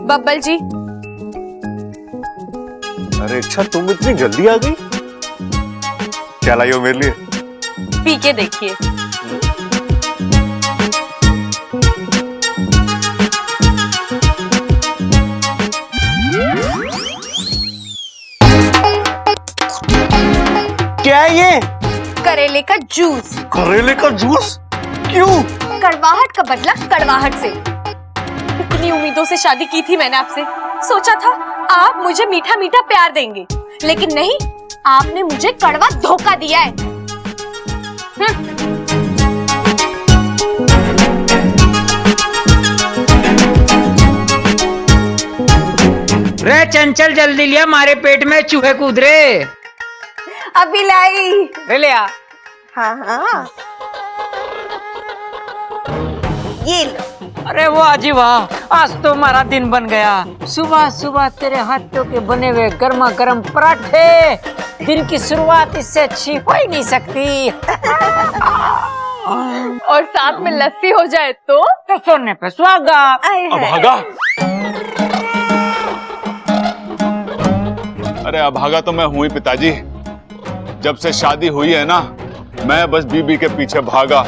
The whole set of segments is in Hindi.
बब्बल जी। अरे अच्छा, तुम इतनी जल्दी आ गई? क्या लाई हो मेरे लिए? पी के देखिए। क्या है ये? करेले का जूस। करेले का जूस? क्यों? कड़वाहट का बदला कड़वाहट से। इतनी उम्मीदों से शादी की थी मैंने आपसे। सोचा था आप मुझे मीठा मीठा प्यार देंगे, लेकिन नहीं, आपने मुझे कड़वा धोखा दिया है। रे चंचल, जल्दी लिया, मारे पेट में चूहे कूद रे। अभी लाई। रे ले आ। हाँ हाँ, ये लो। अरे वाह जी वाह, आज तो हमारा दिन बन गया। सुबह सुबह तेरे हाथों के बने हुए गर्मा गर्म पराठे, दिन की शुरुआत इससे अच्छी हो ही नहीं सकती। और साथ में लस्सी हो जाए तो सोने पे सुहागा। अभागा? अरे अभागा तो मैं हूं ही पिताजी। जब से शादी हुई है ना, मैं बस बीबी के पीछे भागा,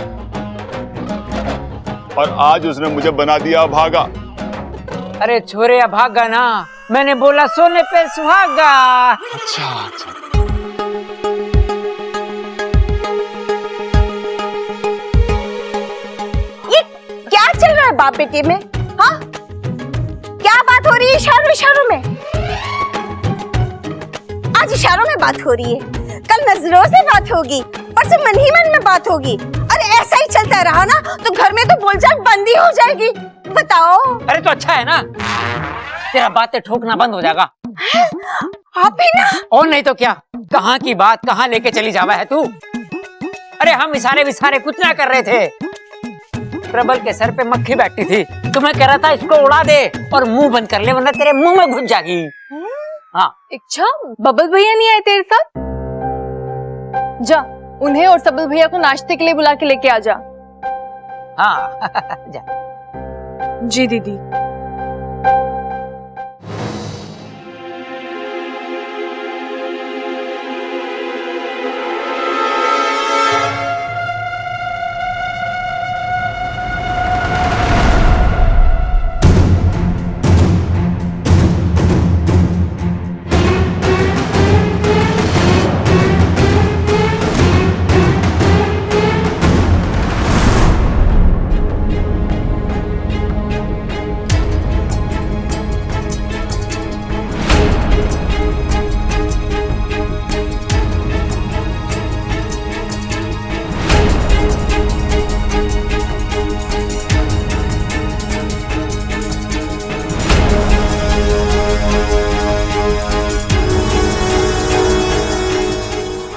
और आज उसने मुझे बना दिया अभागा। अरे छोरे अभागा ना, मैंने बोला सोने पे सुहागा। अच्छा अच्छा। ये क्या चल रहा है बाप बेटे में? हाँ, क्या बात हो रही है इशारों इशारों में? आज इशारों में बात हो रही है, कल नजरों से बात होगी, परसों मन ही मन में बात होगी। अरे ऐसा ही चलता रहा ना तो घर में तो बोलचाल बंद ही हो जाएगी। बताओ। अरे तो अच्छा है ना, तेरा बातें ठोकना बंद हो जाएगा। आप ही ना। और नहीं तो क्या, कहाँ की बात कहाँ लेके चली जावा है तू। अरे हम इशारे विसारे कुछ ना कर रहे थे। प्रबल के सर पे मक्खी बैठी थी, तो मैं कह रहा था इसको उड़ा दे और मुंह बंद कर ले, वरना तेरे मुंह में घुस जाएगी। हाँ। अच्छा, बबल भैया नहीं आए तेरे साथ? जा, उन्हें और सबल भैया को नाश्ते के लिए बुला के लेके आ जा। हाँ जा। जी दीदी।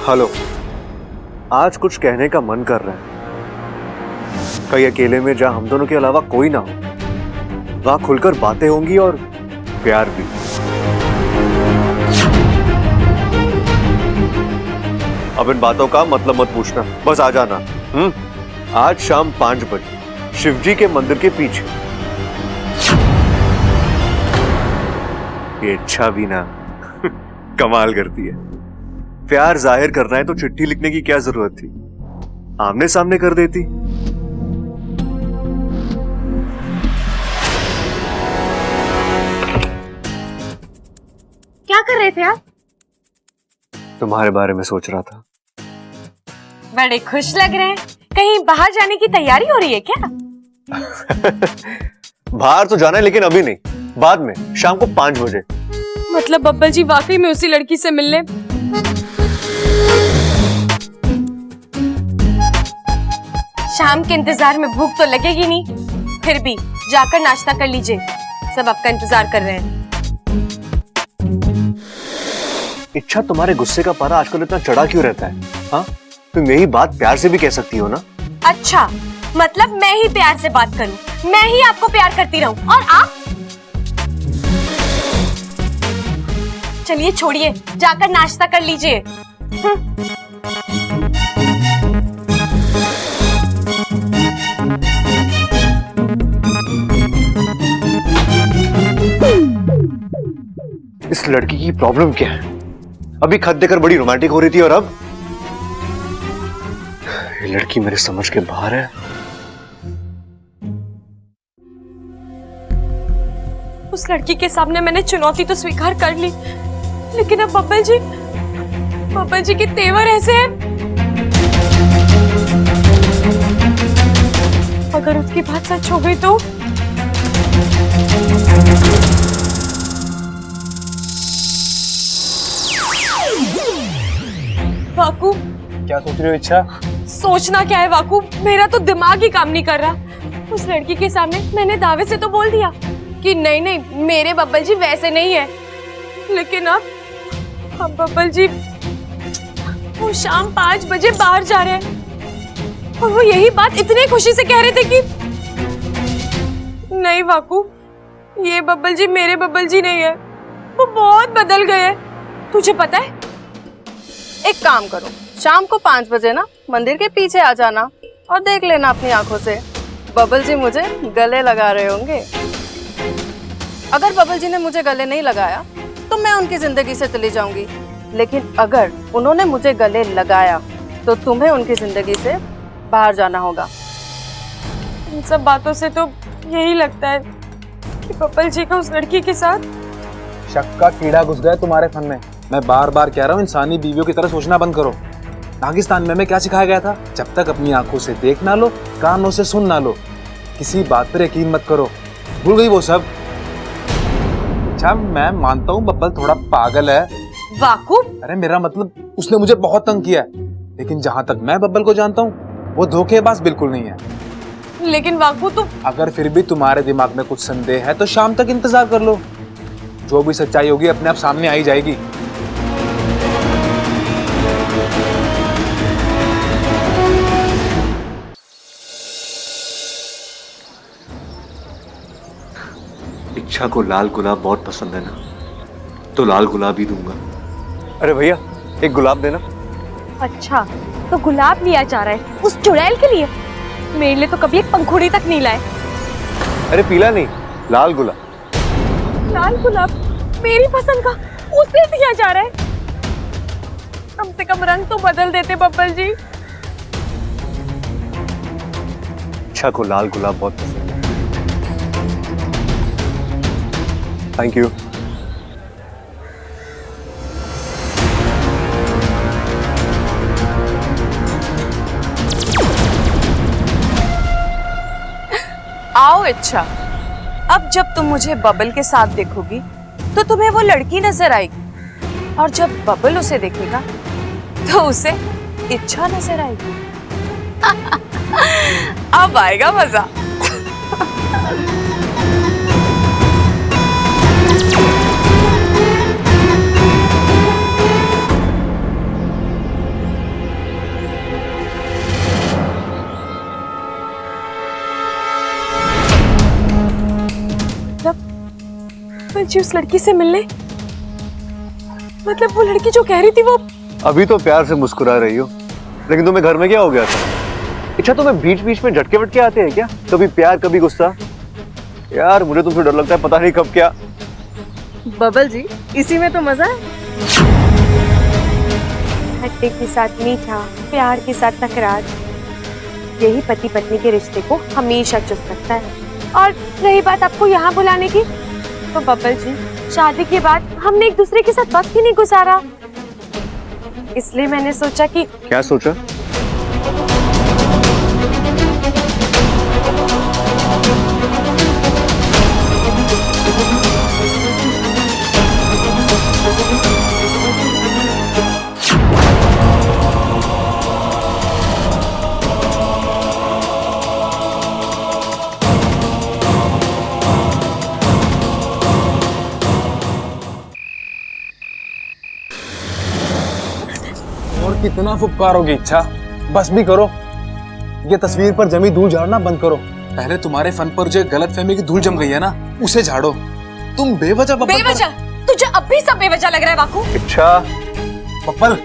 हेलो, आज कुछ कहने का मन कर रहा है। कहीं अकेले में जहां हम दोनों के अलावा कोई ना हो, वहां खुलकर बातें होंगी और प्यार भी। अब इन बातों का मतलब मत पूछना, बस आ जाना। आज शाम 5 बजे शिवजी के मंदिर के पीछे। ये इच्छा भी ना कमाल करती है। प्यार जाहिर करना है तो चिट्ठी लिखने की क्या जरूरत थी, आमने सामने कर देती। क्या कर रहे थे आप? तुम्हारे बारे में सोच रहा था। बड़े खुश लग रहे हैं, कहीं बाहर जाने की तैयारी हो रही है क्या? बाहर तो जाना है, लेकिन अभी नहीं, बाद में, शाम को 5 बजे। मतलब बब्बल जी वाकई में उसी लड़की से मिलने? शाम के इंतजार में भूख तो लगेगी नहीं, फिर भी जाकर नाश्ता कर लीजिए, सब आपका इंतजार कर रहे हैं। इच्छा, तुम्हारे गुस्से का पारा आजकल इतना चढ़ा क्यों रहता है? हाँ, तुम यही बात प्यार से भी कह सकती हो ना। अच्छा, मतलब मैं ही प्यार से बात करूं, मैं ही आपको प्यार करती रहूं, और आप? चलिए छोड़िए, जाकर नाश्ता कर लीजिए। इस लड़की की प्रॉब्लम क्या है? अभी खत देकर बड़ी रोमांटिक हो रही थी और अब ये लड़की मेरे समझ के बाहर है। उस लड़की के सामने मैंने चुनौती तो स्वीकार कर ली, लेकिन अब बब्बल जी के तेवर ऐसे हैं। अगर उसकी बात सच हो गई तो वाकू, क्या सोच रही हो इच्छा? सोचना क्या है वाकू, मेरा तो दिमाग ही काम नहीं कर रहा। उस लड़की के सामने मैंने दावे से तो बोल दिया कि नहीं नहीं मेरे बब्बल जी वैसे नहीं है, लेकिन अब बब्बल जी वो शाम 5 बजे बाहर जा रहे हैं और वो यही बात इतनी खुशी से कह रहे थे कि नहीं वाकू, ये बब्बल जी मेरे बब्बल जी नहीं है, वो बहुत बदल गए हैं। तुझे पता है? एक काम करो, शाम को 5 बजे ना मंदिर के पीछे आ जाना और देख लेना अपनी आंखों से, बबल जी मुझे गले लगा रहे होंगे। अगर बबल जी ने मुझे गले नहीं लगाया तो मैं उनकी जिंदगी से चली जाऊंगी, लेकिन अगर उन्होंने मुझे गले लगाया तो तुम्हें उनकी जिंदगी से बाहर जाना होगा। इन सब बातों से तो यही लगता है कि बब्बल जी का उस लड़की के साथ शक का कीड़ा घुस गया तुम्हारे फन में। मैं बार बार कह रहा हूँ इंसानी बीवियों की तरह सोचना बंद करो। पाकिस्तान में हमें क्या सिखाया गया था? जब तक अपनी आंखों से देख ना लो, कानों से सुन ना लो, किसी बात पर यकीन मत करो। भूल गई वो सब? अच्छा मैं मानता हूँ बब्बल थोड़ा पागल है। वाकू, अरे मेरा मतलब उसने मुझे बहुत तंग किया है, लेकिन जहां तक मैं बब्बल को जानता हूँ वो धोखेबाज बिल्कुल नहीं है। लेकिन वाकू तो अगर फिर भी तुम्हारे दिमाग में कुछ संदेह है तो शाम तक इंतजार कर लो, जो भी सच्चाई होगी अपने आप सामने आई जाएगी। इच्छा को लाल गुलाब बहुत पसंद है ना, तो लाल गुलाब ही दूंगा। अरे भैया एक गुलाब देना। अच्छा, तो गुलाब लिया जा रहा है उस चुड़ैल के लिए? मेरे लिए तो कभी एक पंखुड़ी तक नहीं लाए। अरे पीला नहीं, लाल गुलाब। लाल गुलाब मेरी पसंद का, उसे दिया जा रहा है। कम से कम रंग तो बदल देते बब्बल जी। इच्छा को लाल गुलाब बहुत पसंद है। Thank you. आओ इच्छा, अब जब तुम मुझे बबल के साथ देखोगी तो तुम्हें वो लड़की नजर आएगी, और जब बबल उसे देखेगा तो उसे इच्छा नजर आएगी। अब आएगा मजा। बब्बल जी उस लड़की से मिलने, मतलब वो लड़की जो कह रही थी वो। अभी तो प्यार से मुस्कुरा रही हो, लेकिन तुम्हें घर में क्या हो गया था? इच्छा तुम्हें बीच बीच में झटके वटके आते हैं क्या? कभी प्यार कभी गुस्सा। यार मुझे तुमसे डर लगता है, पता नहीं कब क्या। बबल जी इसी में तो मजा है। खट्टे के साथ मीठा, प्यार के साथ तकरार, यही पति पत्नी के रिश्ते को हमेशा चुस्त रखता है। और रही बात आपको यहाँ बुलाने की, तो बब्बल जी शादी के बाद हमने एक दूसरे के साथ वक्त ही नहीं गुजारा, इसलिए मैंने सोचा कि। क्या सोचा? कितना फुफकारोगे इच्छा? बस भी करो, ये तस्वीर पर जमी धूल झाड़ना बंद करो। पहले तुम्हारे फन पर जो गलतफहमी की धूल जम गई है ना, उसे झाड़ो। तुम बेवजह बेवजह? तुझे अब भी सब बेवजह लग रहा है वाकू? इच्छा पप्पल,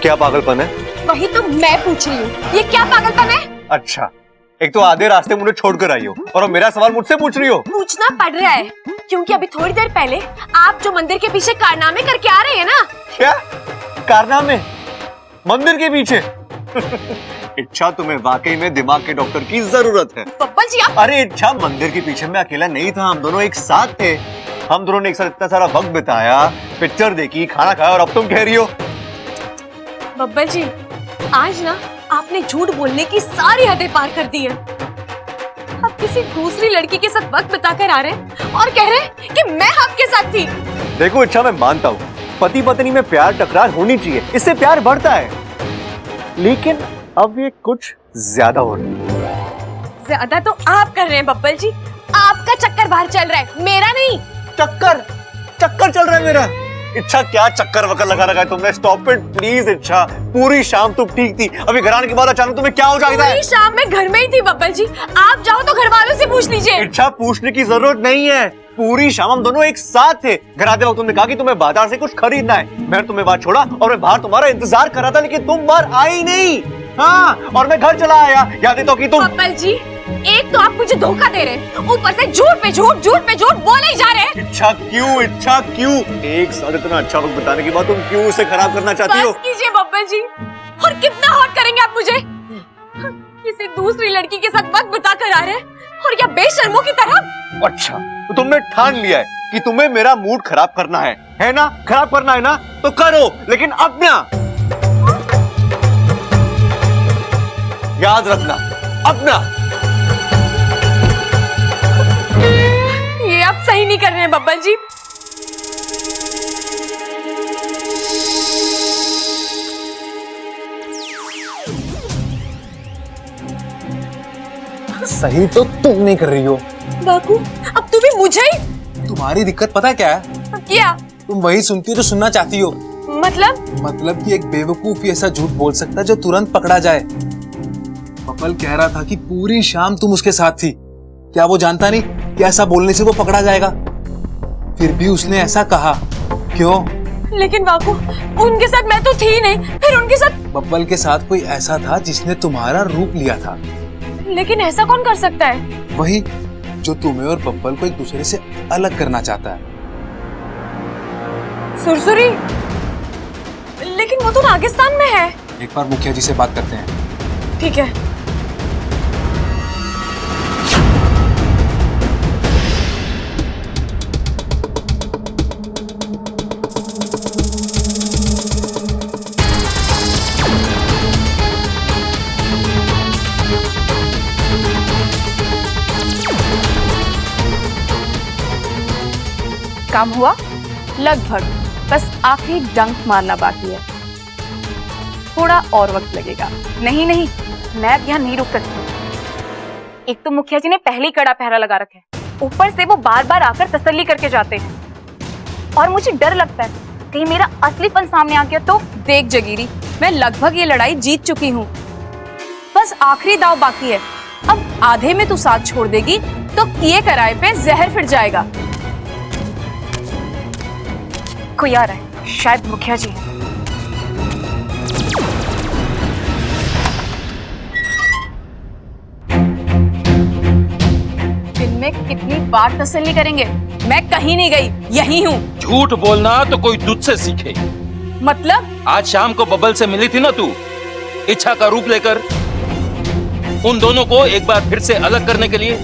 क्या पागलपन है? वही तो मैं पूछ रही हूँ, ये क्या पागलपन है? अच्छा, एक तो आधे रास्ते मुझे छोड़कर आई हो और अब मेरा सवाल मुझसे पूछ रही हो। पूछना पड़ रहा है क्योंकि अभी थोड़ी देर पहले आप जो मंदिर के पीछे कारनामे करके आ रहे हैं ना। क्या कारनामे? मंदिर के पीछे? इच्छा, तुम्हें वाकई में दिमाग के डॉक्टर की जरूरत है। बब्बल जी आप। अरे इच्छा, मंदिर के पीछे मैं अकेला नहीं था, हम दोनों एक साथ थे। हम दोनों ने एक साथ इतना सारा वक्त बिताया, पिक्चर देखी, खाना खाया और अब तुम कह रही हो। बब्बल जी आज ना आपने झूठ बोलने की सारी हदें पार कर दी है। आप किसी दूसरी लड़की के साथ वक्त बिताकर आ रहे हैं और कह रहे हैं कि मैं आपके साथ थी। देखो इच्छा, मैं मानता हूँ पति पत्नी में प्यार टकरार होनी चाहिए, इससे प्यार बढ़ता है, लेकिन अब ये कुछ ज्यादा हो रहा है। ज्यादा तो आप कर रहे हैं बब्बल जी, आपका चक्कर बाहर चल रहा है, मेरा नहीं। चक्कर चल रहा है मेरा? इच्छा, क्या चक्कर वक्कर लगा रखा है तुमने? स्टॉप इट प्लीज इच्छा। पूरी शाम तुम ठीक थी, अभी घर आने के बाद अचानक तुम्हें क्या हो जाएगा? पूरी शाम मैं घर में ही थी बब्बल जी, आप चाहो तो घर वालों से पूछ लीजिए। इच्छा, पूछने की जरूरत नहीं है, पूरी शाम हम दोनों एक साथ थे। घर आते वक्त तुमने कहा कि तुम्हें बाजार से कुछ खरीदना है, मैंने तुम्हें बाहर छोड़ा और मैं बाहर तुम्हारा इंतजार कर रहा था, लेकिन तुम बाहर आई नहीं। हाँ, और मैं घर चला आया, याद है तो कि तुम। बब्बल जी एक तो आप मुझे धोखा दे रहे हैं, ऊपर से झूठ पे झूठ बोले ही जा रहे हैं। इच्छा क्यों? एक साल इतना अच्छा वक्त बताने के बाद तुम क्यों उसे खराब करना चाहती हो? बस कीजिए बब्बल जी, और कितना हॉट करेंगे आप मुझे? किसी दूसरी लड़की के साथ वक्त बिता कर आ रहे हैं और क्या बेशर्मों की तरह। अच्छा, तो तुमने ठान लिया है कि तुम्हें मेरा मूड खराब करना है ना? खराब करना है ना, तो करो, लेकिन अपना याद रखना, अपना। ये आप सही नहीं कर रहे हैं बब्बल जी। सही तो तुम नहीं कर रही हो। बाकू, अब तू भी मुझे ही। तुम्हारी दिक्कत पता है क्या है? क्या? तुम वही सुनती हो जो सुनना चाहती हो। मतलब कि एक बेवकूफ ही ऐसा झूठ बोल सकता है जो तुरंत पकड़ा जाए। बबल कह रहा था कि पूरी शाम तुम उसके साथ थी। क्या वो जानता नहीं कि ऐसा बोलने से वो पकड़ा जाएगा? फिर भी उसने ऐसा कहा, क्यों? लेकिन बाकू, उनके साथ मैं तो थी नहीं, फिर उनके साथ। बब्बल के साथ कोई ऐसा था जिसने तुम्हारा रूप लिया था। लेकिन ऐसा कौन कर सकता है? वही जो तुम्हें और बब्बल को एक दूसरे से अलग करना चाहता है। सुरसुरी? लेकिन वो तो नागिस्तान में है। एक बार मुखिया जी से बात करते हैं। ठीक है। काम हुआ लगभग, बस आखिरी डंक मारना बाकी है। थोड़ा और वक्त लगेगा। नहीं, मैं अब यहाँ नहीं रुक सकती। एक तो मुखिया जी ने पहले ही कड़ा पहरा लगा रखा है, ऊपर से वो बार बार आकर तसल्ली करके जाते हैं और मुझे डर लगता है कहीं मेरा असलीपन सामने आ गया तो। देख जगीरी, मैं लगभग ये लड़ाई जीत चुकी हूँ, बस आखिरी दाव बाकी है। अब आधे में तू साथ छोड़ देगी तो किए कराए पे जहर फिर जाएगा। कोई आ रहा है, शायद मुखिया जी है। दिन में कितनी बार तसल्ली करेंगे? मैं कहीं नहीं गई, यही हूँ। झूठ बोलना तो कोई तुझसे सीखे। मतलब? आज शाम को बबल से मिली थी ना तू, इच्छा का रूप लेकर, उन दोनों को एक बार फिर से अलग करने के लिए।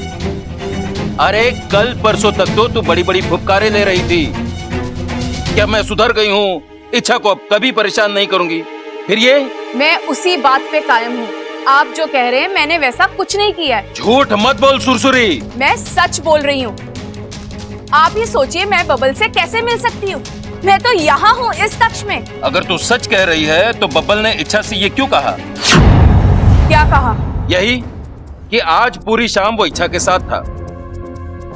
अरे कल परसों तक तो तू बड़ी बड़ी फुफकारें ले रही थी, क्या मैं सुधर गई हूँ, इच्छा को अब कभी परेशान नहीं करूंगी। फिर ये? मैं उसी बात पे कायम हूँ। आप जो कह रहे हैं मैंने वैसा कुछ नहीं किया है। झूठ मत बोल सुरसुरी। मैं सच बोल रही हूँ। आप ही सोचिए मैं बबल से कैसे मिल सकती हूँ? मैं तो यहाँ हूँ इस कक्ष में। अगर तू सच कह रही है तो बबल ने इच्छा से ये क्यों कहा? क्या कहा? यही कि आज पूरी शाम वो इच्छा के साथ था,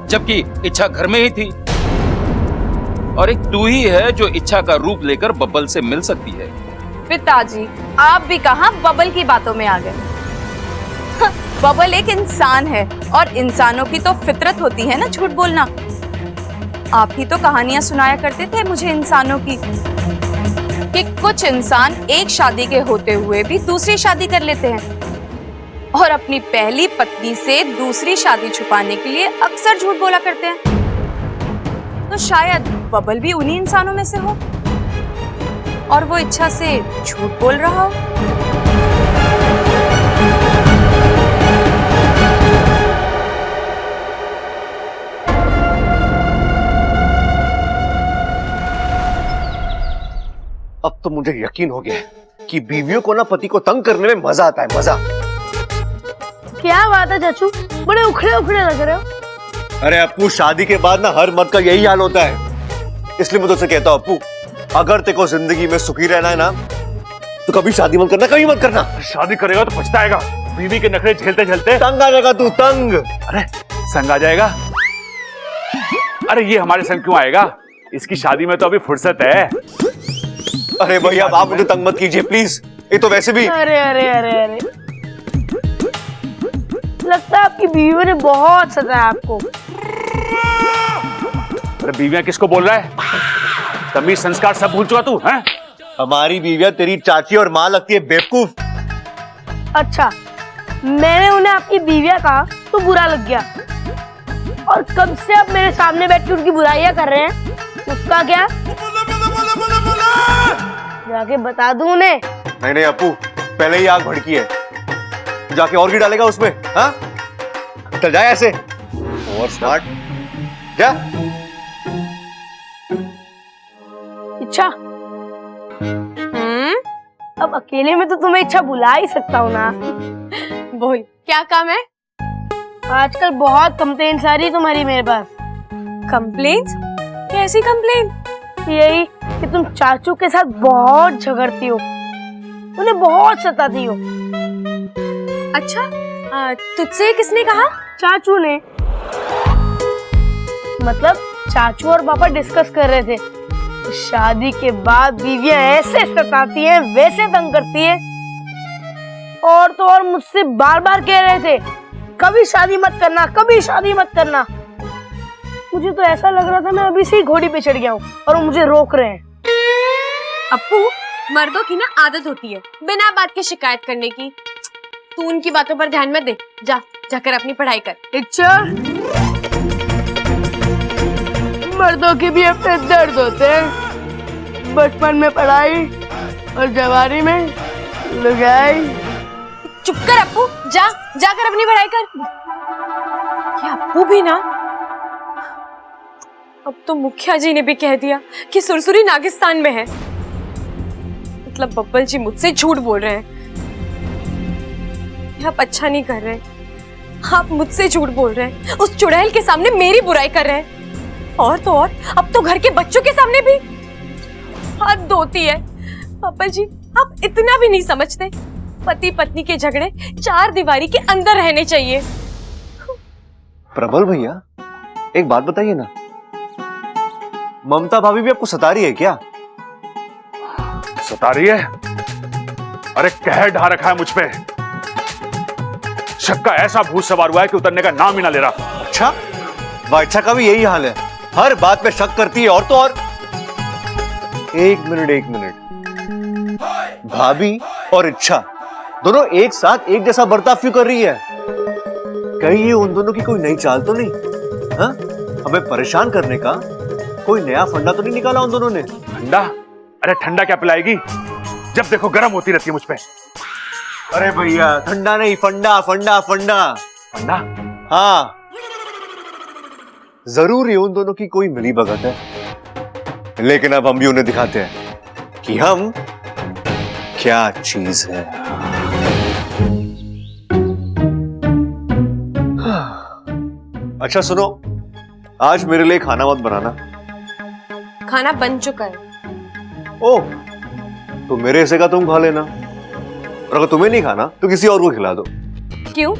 जबकि इच्छा घर में ही थी और एक तू ही है जो इच्छा का रूप लेकर बबल से मिल सकती है। पिताजी, आप भी कहाँ बबल की बातों में आ गए। बबल एक इंसान है और इंसानों की तो फितरत होती है ना झूठ बोलना। आप ही तो कहानियां सुनाया करते थे मुझे इंसानों की। कि कुछ इंसान एक शादी के होते हुए भी दूसरी शादी कर लेते हैं और अपनी पहली पत्नी से दूसरी शादी छुपाने के लिए अक्सर झूठ बोला करते हैं। तो शायद बबल भी उन्हीं इंसानों में से हो और वो इच्छा से झूठ बोल रहा हो। अब तो मुझे यकीन हो गया कि बीवियों को ना पति को तंग करने में मजा आता है, मजा। क्या बात है चाचू, बड़े उखड़े उखड़े लग रहे हो। अरे अप्पू, शादी के बाद ना हर मर्द का यही हाल होता है। इसलिए मैं तुझसे कहता हूँ अप्पू, अगर तेरे को जिंदगी में सुखी रहना है ना तो कभी शादी मत करना, कभी मत करना। शादी करेगा तो पछताएगा। बीवी के नखरे झेलते झेलते तंग आ जाएगा तू, तंग। अरे संग आ जाएगा। अरे ये हमारे संग क्यों आएगा? इसकी शादी में तो अभी फुर्सत है। अरे भैया आप मुझे तंग मत कीजिए प्लीज, ये तो वैसे भी। अरे अरे अरे अरे, लगता है आपकी बीवी ने बहुत सताया आपको। अरे बीवियां किसको बोल रहा है? तमीज संस्कार सब भूल चुका तू हैं? हमारी बीवियां तेरी चाची और माँ लगती है, बेवकूफ। अच्छा, मैंने उन्हें आपकी बीवियां कहा तो बुरा लग गया, और कब से आप मेरे सामने बैठ के उनकी बुराइयां कर रहे हैं, उसका क्या? जाके बता दूं उन्हें। नहीं नहीं अप्पू, पहले ही आग भड़की है, जाके और भी डालेगा उसमें। हाँ चल जाए ऐसे, और स्मार्ट जा। इच्छा, अब अकेले में तो तुम्हें इच्छा बुला ही सकता हूँ ना। बोल, क्या काम है? आजकल बहुत कंप्लेंट्स आ रही है तुम्हारी मेरे पास। कंप्लेंट्स? कैसी कंप्लेंट? यही कि तुम चाचू के साथ बहुत झगड़ती हो, उन्हें बहुत सताती हो। अच्छा, तुझसे किसने कहा? चाचू ने। मतलब चाचू और पापा डिस्कस कर रहे थे, शादी के बाद बीवियां ऐसे सताती हैं, वैसे तंग करती हैं, और तो और मुझसे बार बार कह रहे थे कभी शादी मत करना, कभी शादी मत करना। मुझे तो ऐसा लग रहा था मैं अभी से ही घोड़ी पे चढ़ गया हूँ और वो मुझे रोक रहे हैं। अप्पू, मर्दों की ना आदत होती है बिना बात की शिकायत करने की। तू उनकी बातों पर ध्यान मत दे, जा जाकर अपनी पढ़ाई कर। अच्छा, मर्दों के भी अपने दर्द होते हैं, बचपन में पढ़ाई और जवानी में लुगाई। चुप कर अप्पू, जा जाकर अपनी पढ़ाई कर। ये अप्पू भी ना, अब तो मुखिया जी ने भी कह दिया कि सुरसुरी नागिस्तान में है। मतलब बब्बल जी मुझसे झूठ बोल रहे हैं। आप अच्छा नहीं कर रहे, आप मुझसे झूठ बोल रहे हैं, उस चुड़ैल के सामने मेरी बुराई कर रहे हैं, और तो और अब तो घर के बच्चों के सामने भी। हद होती है बब्बल जी, आप इतना भी नहीं समझते। पति पत्नी के झगड़े चार दीवारी के अंदर रहने चाहिए। प्रबल भैया, एक बात बताइए ना, ममता भाभी भी आपको सता रही है क्या? सता रही है? अरे कहर ढा रखा है मुझ पे। शक का ऐसा भूत सवार हुआ है कि उतरने का नाम ही ना ले रहा। अच्छा, वाइच्छा का भी यही हाल है, हर बात पे शक करती है। और तो और एक मिनट, भाभी और इच्छा दोनों एक साथ एक जैसा बर्ताव क्यों कर रही है? कहीं ये उन दोनों की कोई नई चाल तो नहीं? हाँ, हमें परेशान करने का कोई नया फंडा तो नहीं निकाला उन दोनों ने? ठंडा? अरे ठंडा क्या पिलाएगी, जब देखो गर्म होती रहती है मुझ पे। अरे भैया, ठंडा नहीं, फंडा फंडा फंडा ठंडा? हाँ, जरूर ये उन दोनों की कोई मिली भगत है, लेकिन अब हम भी उन्हें दिखाते हैं कि हम क्या चीज है। अच्छा सुनो, आज मेरे लिए खाना मत बनाना। खाना बन चुका है। ओह, तो मेरे हिस्से का तुम खा लेना, और अगर तुम्हें नहीं खाना तो किसी और को खिला दो। क्यों,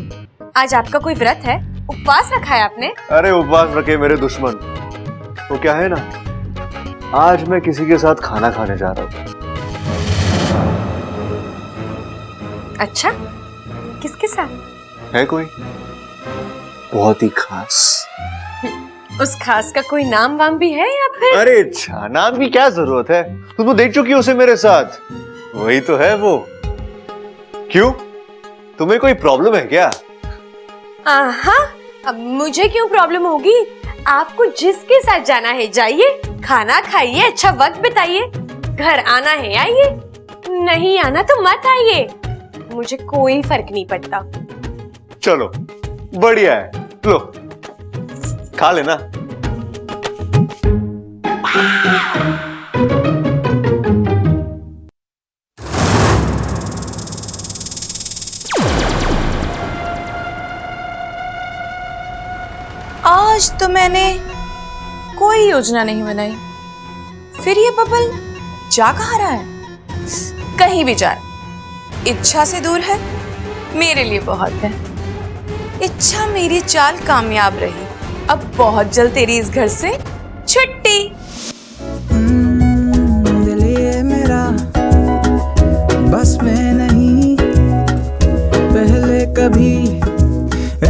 आज आपका कोई व्रत है? उपवास रखा है आपने? अरे उपवास रखे मेरे दुश्मन, तो क्या है ना, आज मैं किसी के साथ खाना खाने जा रहा हूँ। अच्छा, किसके साथ? है कोई बहुत ही खास? उस खास का कोई नाम वाम भी है या फिर? अरे अच्छा, नाम की क्या जरूरत है, तुम तो देख चुकी हो उसे मेरे साथ, वही तो है वो। क्यों, तुम्हें कोई प्रॉब्लम है क्या? हाँ, अब मुझे क्यों प्रॉब्लम होगी? आपको जिसके साथ जाना है जाइए, खाना खाइए, अच्छा वक्त बिताइए, घर आना है आइए, नहीं आना तो मत आइए, मुझे कोई फर्क नहीं पड़ता। चलो बढ़िया है, लो खा लेना। आज तो मैंने कोई योजना नहीं बनाई, फिर ये बबल जा कहाँ रहा है? कहीं भी जाए, इच्छा से दूर है, मेरे लिए बहुत है। इच्छा मेरी चाल कामयाब रही, अब बहुत जल्द तेरी इस घर से छुट्टी। दिल ये मेरा बस में नहीं, पहले कभी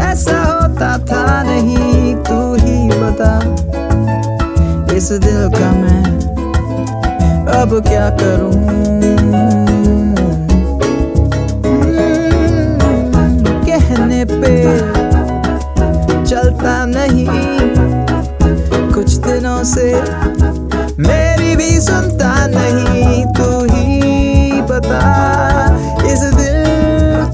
ऐसा होता था नहीं, तू ही बता इस दिल का मैं अब क्या करूं। कहने पे चलता नहीं, कुछ दिनों से मेरी भी सुनता नहीं, तू ही बता इस दिल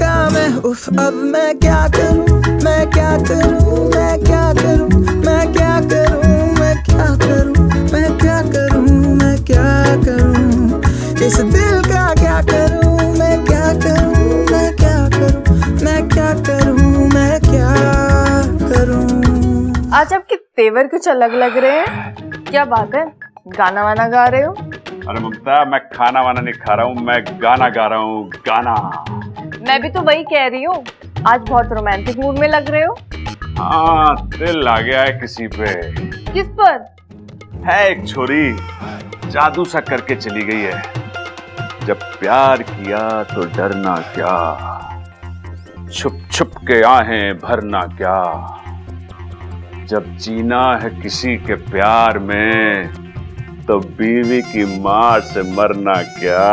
का मैं उफ अब मैं क्या करूं, मैं क्या करूं, मैं क्या करूं, मैं क्या करूं, मैं क्या करूं, मैं क्या करूं, मैं क्या करूं, इस दिल का क्या करूं, मैं क्या करूं, मैं क्या करूं, मैं क्या करूं, मैं क्या करूं। आज आपके तेवर कुछ अलग लग रहे हैं, क्या बात है, गाना वाना गा रहे हो? अरे ममता, मैं खाना वाना नहीं खा रहा हूँ, मैं गाना गा रहा हूँ, गाना। मैं भी तो वही कह रही हूँ, आज बहुत रोमांटिक मूड में लग रहे हो। हाँ, दिल आ गया है किसी पे। किस पर? है एक छोरी, जादू सा करके चली गई है, जब प्यार किया तो डरना क्या, छुप छुप के आहें भरना क्या, जब जीना है किसी के प्यार में तो बीवी की मार से मरना क्या।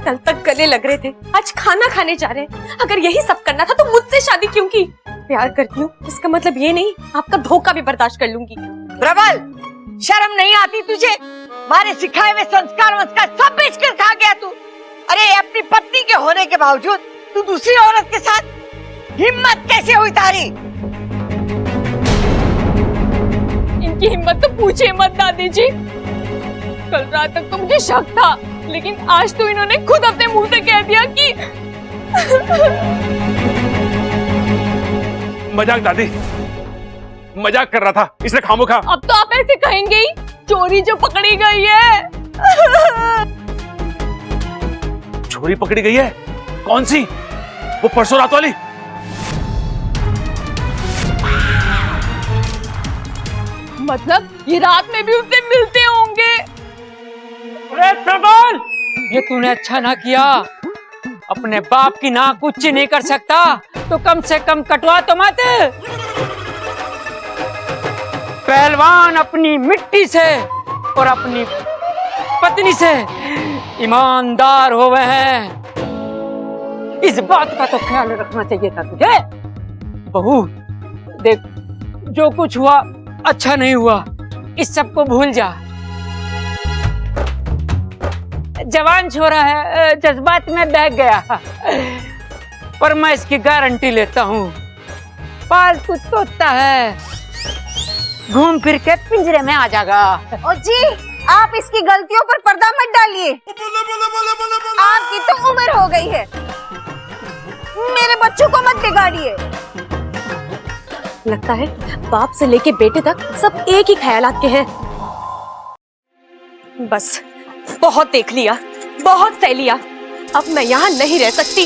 कल तक गले लग रहे थे, आज खाना खाने जा रहे हैं। अगर यही सब करना था तो मुझसे शादी क्यों की? प्यार करती हूँ इसका मतलब ये नहीं आपका धोखा भी बर्दाश्त कर लूंगी। प्रबल, शर्म नहीं आती तुझे? हमारे सिखाए हुए संस्कार सब बेच कर खा गया तू। अरे अपनी पत्नी के होने के बावजूद तू दूसरी औरत के साथ, हिम्मत कैसे हुई तारी? इनकी हिम्मत तो पूछे मत दादी जी। कल रात तक तो मुझे शक था, लेकिन आज तो इन्होंने खुद अपने मुंह से कह दिया कि मजाक दादी, मजाक कर रहा था, इसने खामोखा। अब तो आप ऐसे कहेंगे ही, चोरी जो पकड़ी गई है। छोरी पकड़ी गई है? कौन सी? वो परसों रात वाली? मतलब ये रात में भी उससे मिलते होंगे। अरे प्रबल, ये तूने अच्छा ना किया। अपने बाप की नाक ऊंची नहीं कर सकता तो कम से कम कटवा तो मत। पहलवान अपनी मिट्टी से और अपनी पत्नी से ईमानदार होवे हैं, इस बात का तो ख्याल रखना चाहिए था तुझे। बहू देख, जो कुछ हुआ अच्छा नहीं हुआ, इस सब को भूल जा। जवान छोरा है, जज्बात में बह गया, पर मैं इसकी गारंटी लेता हूँ, पालतू तोता है, घूम फिर के पिंजरे में आ जाएगा। ओ जी, आप इसकी गलतियों पर पर्दा मत डालिए। आपकी तो उम्र हो गई है, मेरे बच्चों को मत बिगाड़िए। लगता है बाप से लेके बेटे तक सब एक ही ख्यालात के हैं। बस बहुत देख लिया, बहुत सह लिया, अब मैं यहाँ नहीं रह सकती।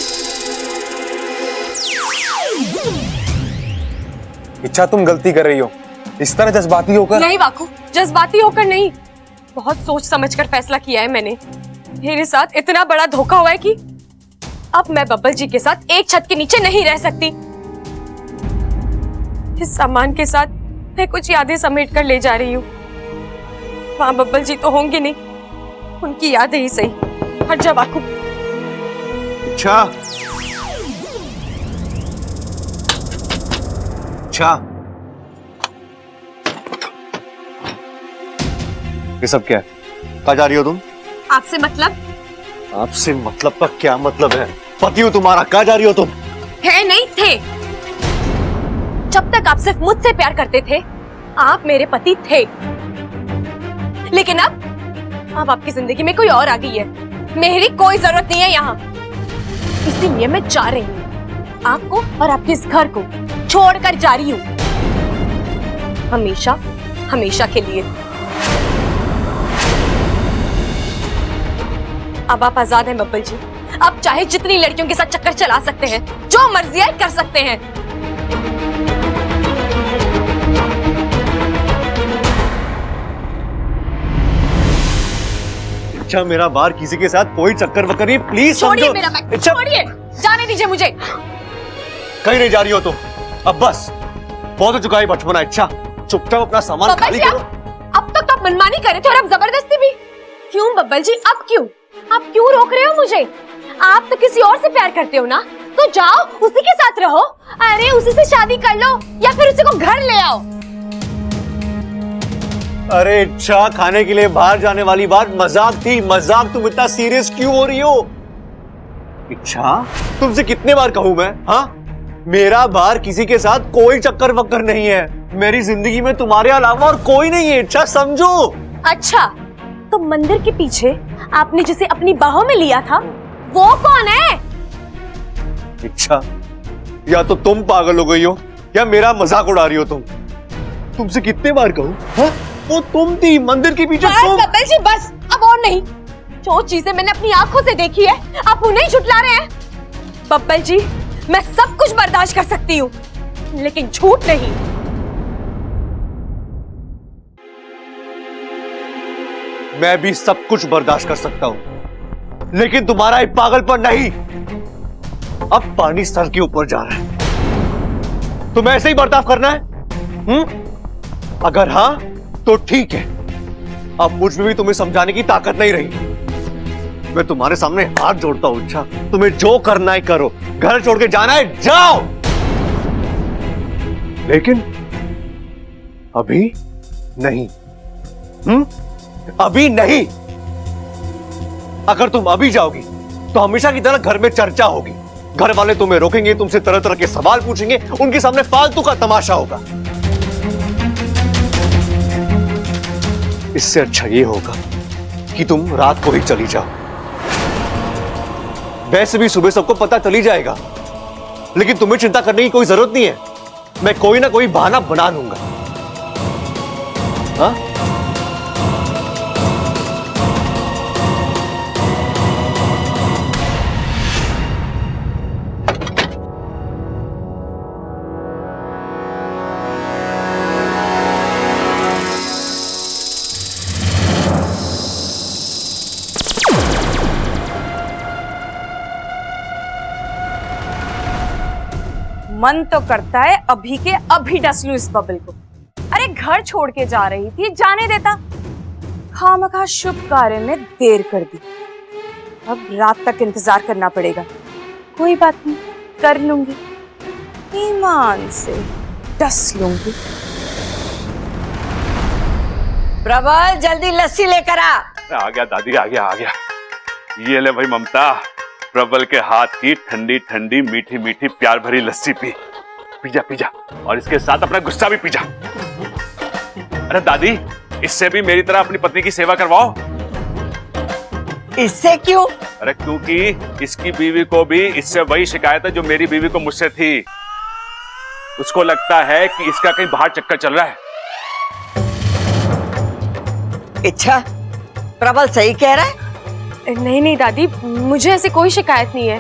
इच्छा, तुम गलती कर रही हो। इस तरह जज्बाती होकर? नहीं वाकू, जज्बाती होकर नहीं, बहुत सोच समझकर फैसला किया है मैंने। मेरे साथ इतना बड़ा धोखा हुआ है कि अब मैं बब्बल जी के साथ एक छत के नीचे नहीं रह सकती। इस सामान के साथ मैं कुछ यादें समेट कर ले जा रही हूँ। वहां बब्बल जी तो होंगे नहीं, उनकी यादें ही सही। हट जा वाकू। अच्छा अच्छा, ये सब क्या है? कहाँ जा रही हो तुम? आपसे मतलब? आपसे मतलब का क्या मतलब है? पति हूँ तुम्हारा, कहाँ जा रही हो तुम? है नहीं थे। जब तक आप सिर्फ मुझसे प्यार करते थे, आप मेरे पति थे। लेकिन अब आपकी जिंदगी में कोई और आ गई है। मेरी कोई जरूरत नहीं है यहाँ। इसीलिए मैं जा रही हूँ। आपको और आपके इस घर को छोड़कर जा रही हूँ, हमेशा हमेशा के लिए। अब आप आजाद हैं बब्बल जी। अब चाहे जितनी लड़कियों के साथ चक्कर चला सकते हैं, जो मर्जी आए कर सकते हैं। अच्छा, मेरा बाहर किसी के साथ कोई चक्कर वक्कर नहीं, प्लीज छोड़िए मेरा बैग, अच्छा, छोड़िए, जाने दीजिए मुझे। कहीं नहीं जा रही हो तुम। अब बस बहुत हो चुका है बचपना। अच्छा, चुपचाप अपना सामान बब्बल खाली जी, करो। अब तक तो आप मनमानी कर रहे थे और अब जबरदस्ती भी। क्यों बब्बल जी, अब क्यों? आप क्यों रोक रहे हो मुझे? आप तो किसी और से प्यार करते हो ना, तो जाओ उसी के साथ रहो। अरे उसी से शादी कर लो या फिर उसी को घर ले आओ। अरे अच्छा, खाने के लिए बाहर जाने वाली बात मजाक थी, मजाक। तुम इतना सीरियस क्यों हो रही हो? अच्छा, तुमसे कितने बार कहूं मैं? हाँ, मेरा बाहर किसी के साथ कोई चक्कर वक्कर नहीं है। मेरी जिंदगी में तुम्हारे अलावा और कोई नहीं है। अच्छा समझो। अच्छा, तो मंदिर के पीछे आपने जिसे अपनी बाहों में लिया था, वो कौन है? अच्छा, या तो तुम पागल हो गई हो या मेरा मजाक उड़ा रही हो तुम। तुमसे कितने बार कहूं? हाँ? वो तुम थी मंदिर के पीछे। बस बब्बल जी बस, अब और नहीं। जो चीजें मैंने अपनी आंखों से देखी है, आप उन्हें ही झुठला रहे हैं। बब्बल जी, मैं सब कुछ बर्दाश्त कर सकती हूँ, लेकिन झूठ नहीं। मैं भी सब कुछ बर्दाश्त कर सकता हूं, लेकिन तुम्हारा एक पागलपन नहीं। अब पानी सर के ऊपर जा रहा है, तुम्हें ऐसे ही बर्ताव करना है? अगर हां तो ठीक है। अब मुझ में भी तुम्हें समझाने की ताकत नहीं रही। मैं तुम्हारे सामने हाथ जोड़ता हूं। अच्छा, तुम्हें जो करना है करो, घर छोड़ के जाना है जाओ, लेकिन अभी नहीं। अभी नहीं। अगर तुम अभी जाओगी तो हमेशा की तरह घर में चर्चा होगी। घर वाले तुम्हें रोकेंगे, तुमसे तरह तरह के सवाल पूछेंगे, उनके सामने फालतू का तमाशा होगा। इससे अच्छा ये होगा कि तुम रात को ही चली जाओ। वैसे भी सुबह सबको पता चली जाएगा, लेकिन तुम्हें चिंता करने की कोई जरूरत नहीं है। मैं कोई ना कोई बहाना बना लूंगा। हाँ? मन तो करता है अभी के अभी डस लूं इस बबल को। अरे घर छोड़ के जा रही थी, जाने देता। खामखा शुभ कार्य में देर कर दी। अब रात तक इंतजार करना पड़ेगा। कोई बात नहीं, कर लूंगी, ईमान से डस लूंगी। प्रबल, जल्दी लस्सी लेकर आ। आ गया दादी, आ गया आ गया। ये ले भाई ममता, प्रबल के हाथ की ठंडी ठंडी मीठी मीठी प्यार भरी लस्सी पी। पीजा पीजा, और इसके साथ अपना गुस्सा भी पीजा। अरे दादी, इससे भी मेरी तरह अपनी पत्नी की सेवा करवाओ। इससे क्यों? अरे क्योंकि इसकी बीवी को भी इससे वही शिकायत है जो मेरी बीवी को मुझसे थी। उसको लगता है कि इसका कहीं बाहर चक्कर चल रहा है। अच्छा, प्रबल सही कह रहा है। नहीं नहीं दादी, मुझे ऐसी कोई शिकायत नहीं है।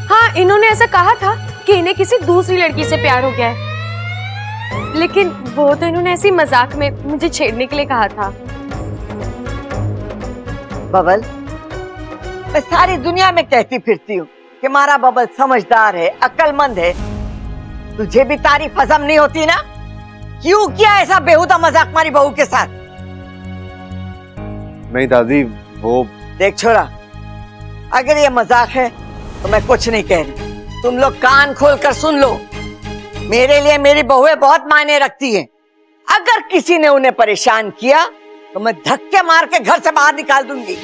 हाँ, इन्होंने ऐसा कहा था कि इन्हें किसी दूसरी लड़की से प्यार हो गया है। लेकिन वो तो इन्होंने ऐसी मजाक में मुझे छेड़ने के लिए कहा था। बबल, मैं सारी दुनिया में कहती फिरती हूँ कि हमारा बबल समझदार है, अक्लमंद है। तुझे भी तारीफ हजम नहीं होती ना? क्यों किया ऐसा बेहुदा मजाक हमारी बहू के साथ? नहीं दादी, वो देख छोरा, अगर ये मजाक है तो मैं कुछ नहीं कह रही। तुम लोग कान खोल कर सुन लो। मेरे लिए मेरी बहुएं बहुत मायने रखती हैं। अगर किसी ने उन्हें परेशान किया तो मैं धक्के मार के घर से बाहर निकाल दूंगी।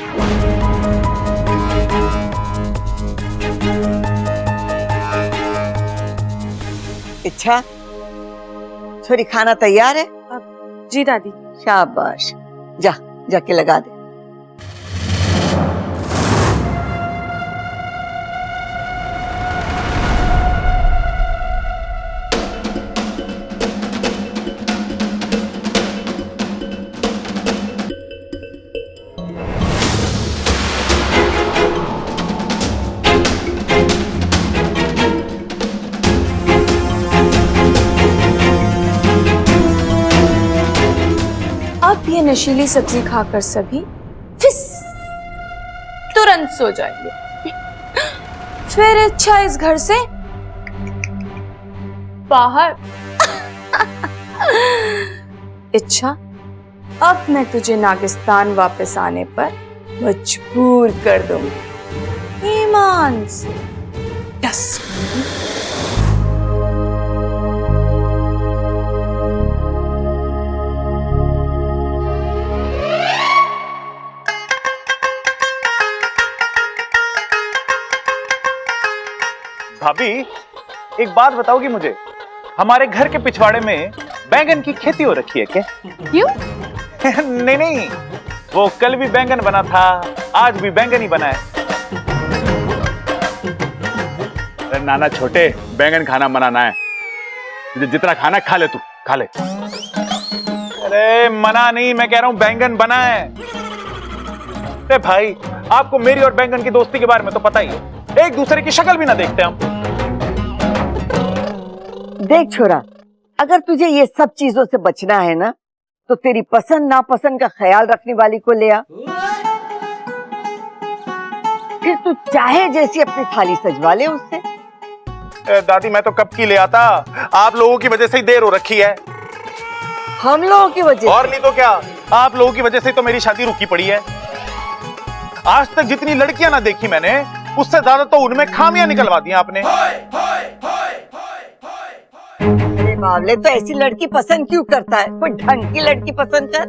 अच्छा छोरी, खाना तैयार है? जी दादी। शाबाश, जा जाके लगा दे। अब ये नशीली सब्जी खाकर सभी फिस तुरंत सो जाएंगे। फिर अच्छा इस घर से बाहर। इच्छा, अब मैं तुझे नागिस्तान वापस आने पर मजबूर कर दूंगी, ईमान से। यस। भाभी, एक बात बताओगी मुझे, हमारे घर के पिछवाड़े में बैंगन की खेती हो रखी है क्या? क्यों? नहीं नहीं, वो कल भी बैंगन बना था, आज भी बैंगन ही बना है। अरे नाना छोटे, बैंगन खाना मनाना है, तुझे जितना खाना खा ले, तू खा ले। अरे मना नहीं, मैं कह रहा हूं बैंगन बना है। अरे भाई, आपको मेरी और बैंगन की दोस्ती के बारे में तो पता ही है, एक दूसरे की शक्ल भी ना देखते हम। देख छोरा, अगर तुझे ये सब चीजों से बचना है ना, तो तेरी पसंद नापसंद का ख्याल रखने वाली को ले आ। फिर तू चाहे जैसी अपनी थाली सजवा ले उससे। दादी, मैं तो कब की ले आता, आप लोगों की वजह से ही देर हो रखी है। हम लोगों की वजह? और नहीं तो क्या, आप लोगों की वजह से तो मेरी शादी रुकी पड़ी है। आज तक जितनी लड़कियां ना देखी मैंने, उससे ज्यादा तो उनमें खामियां निकलवा दी आपने। अरे बावले, तो ऐसी लड़की पसंद क्यों करता है? कोई ढंग की लड़की पसंद कर।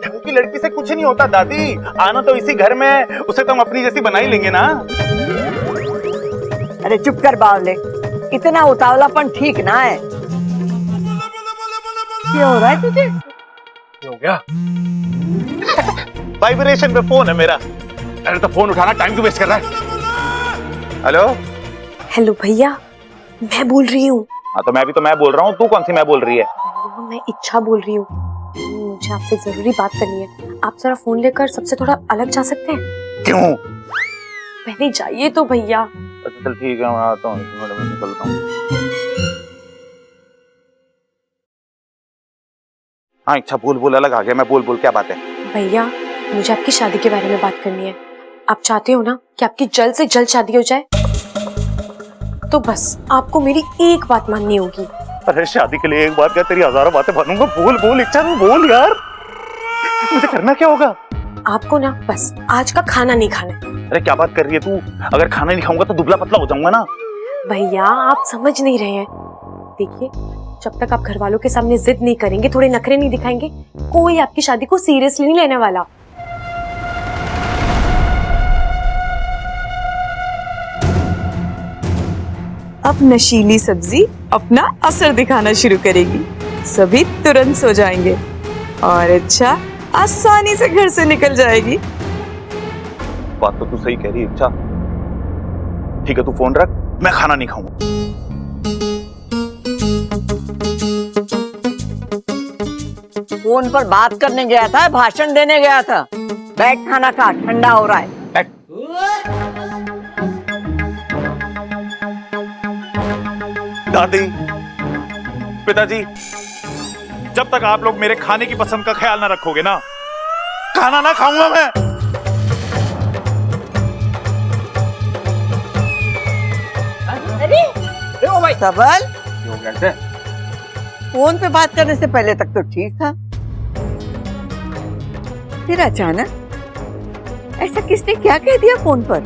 ढंग की लड़की से कुछ नहीं होता दादी, आना तो इसी घर में, उसे तो हम अपनी जैसी बना ही लेंगे ना। अरे चुप कर बावले, इतना उतावलापन ठीक ना है। क्या हो रहा है तुझे? हो गया? वाइब्रेशन पे फोन है मेरा। अरे तो फोन उठाना, टाइम क्यों वेस्ट कर रहा है? हेलो हेलो भैया, मैं बोल रही हूँ। हाँ तो मैं बोल रहा हूँ, तू कौन सी मैं बोल रही है? मैं इच्छा बोल रही हूँ, मुझे आपसे जरूरी बात करनी है। आप जरा फोन लेकर सबसे थोड़ा अलग जा सकते हैं? क्यों? पहले जाइए तो भैया। चल ठीक है, मैं आता हूँ, निकलता हूँ। हाँ इच्छा, बोल अलग आ गया मैं, बोल क्या बात है? भैया, मुझे आपकी शादी के बारे में बात करनी है। आप चाहते हो ना कि आपकी जल्द से जल्द शादी हो जाए? तो बस आपको मेरी एक बात माननी होगी। अरे शादी के लिए एक बात क्या, तेरी हजारों बातें मानूंगा। बोल इच्छा, तू बोल यार, मुझे करना क्या होगा? आपको ना बस आज का खाना नहीं खाना है। अरे क्या बात कर रही है तू? अगर खाना नहीं खाऊंगा तो दुबला पतला हो जाऊंगा ना। भैया, आप समझ नहीं रहे हैं। देखिए, जब तक आप घर वालों के सामने जिद नहीं करेंगे, थोड़े नखरे नहीं दिखाएंगे, कोई आपकी शादी को सीरियसली नहीं लेने वाला। अब नशीली सब्जी अपना असर दिखाना शुरू करेगी, सभी तुरंत सो जाएंगे और इच्छा आसानी से घर से निकल जाएगी। बात तो तू सही कह रही है इच्छा। ठीक है, तू फोन रख, मैं खाना नहीं खाऊंगा। फोन पर बात करने गया था, भाषण देने गया था? बैठ, खाना खा, ठंडा हो रहा है। बैठ। दादी, पिताजी, जब तक आप लोग मेरे खाने की पसंद का ख्याल ना रखोगे ना, खाना ना खाऊंगा मैं। अरे ओ भाई सबल, क्यों कहते? फोन पे बात करने से पहले तक तो ठीक था, फिर अचानक ऐसा किसने क्या कह दिया फोन पर?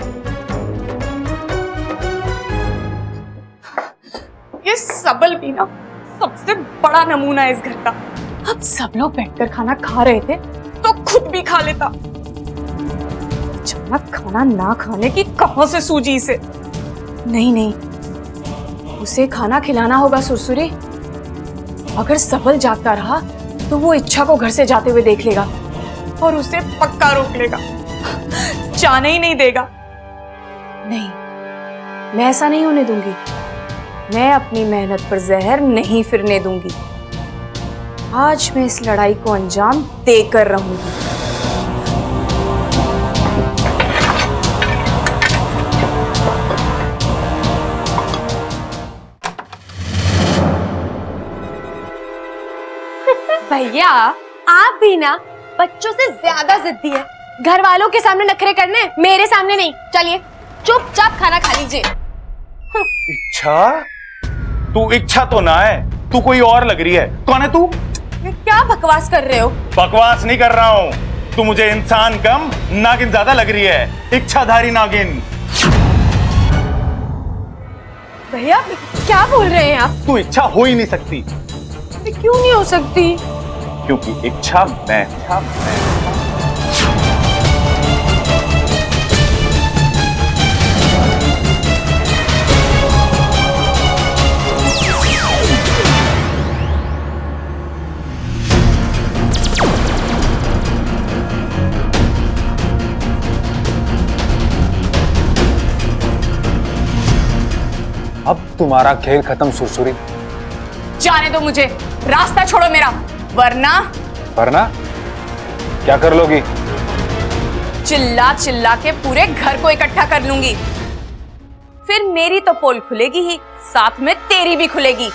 ये सबल भी ना सबसे बड़ा नमूना है इस घर का। अब सब लोग बैठकर खाना खा रहे थे तो खुद भी खा लेता। अचानक खाना ना खाने की कहां से सूझी इसे। नहीं नहीं, उसे खाना खिलाना होगा सुरसुरी। अगर सबल जागता रहा तो वो इच्छा को घर से जाते हुए देख लेगा और उसे पक्का रोक लेगा, जाने ही नहीं देगा। नहीं, मैं ऐसा नहीं होने दूंगी। मैं अपनी मेहनत पर जहर नहीं फिरने दूंगी। आज मैं इस लड़ाई को अंजाम देकर रहूंगी। भैया आप भी ना बच्चों से ज्यादा जिद्दी है। घर वालों के सामने नखरे करने, मेरे सामने नहीं। चलिए चुपचाप खाना खा लीजिए। इच्छा? तू इच्छा तो ना है, तू कोई और लग रही है। कौन है तू? क्या बकवास कर रहे हो? बकवास नहीं कर रहा हूँ। तू मुझे इंसान कम नागिन ज्यादा लग रही है। इच्छाधारी नागिन। भैया क्या बोल रहे हैं आप? तू इच्छा हो ही नहीं सकती। क्यों नहीं हो सकती? क्योंकि इच्छा मैं। अब तुम्हारा खेल खत्म सुरसुरी। जाने दो मुझे, रास्ता छोड़ो मेरा, वरना क्या कर लोगी? चिल्ला चिल्ला के पूरे घर को इकट्ठा कर लूंगी। फिर मेरी तो पोल खुलेगी ही, साथ में तेरी भी खुलेगी।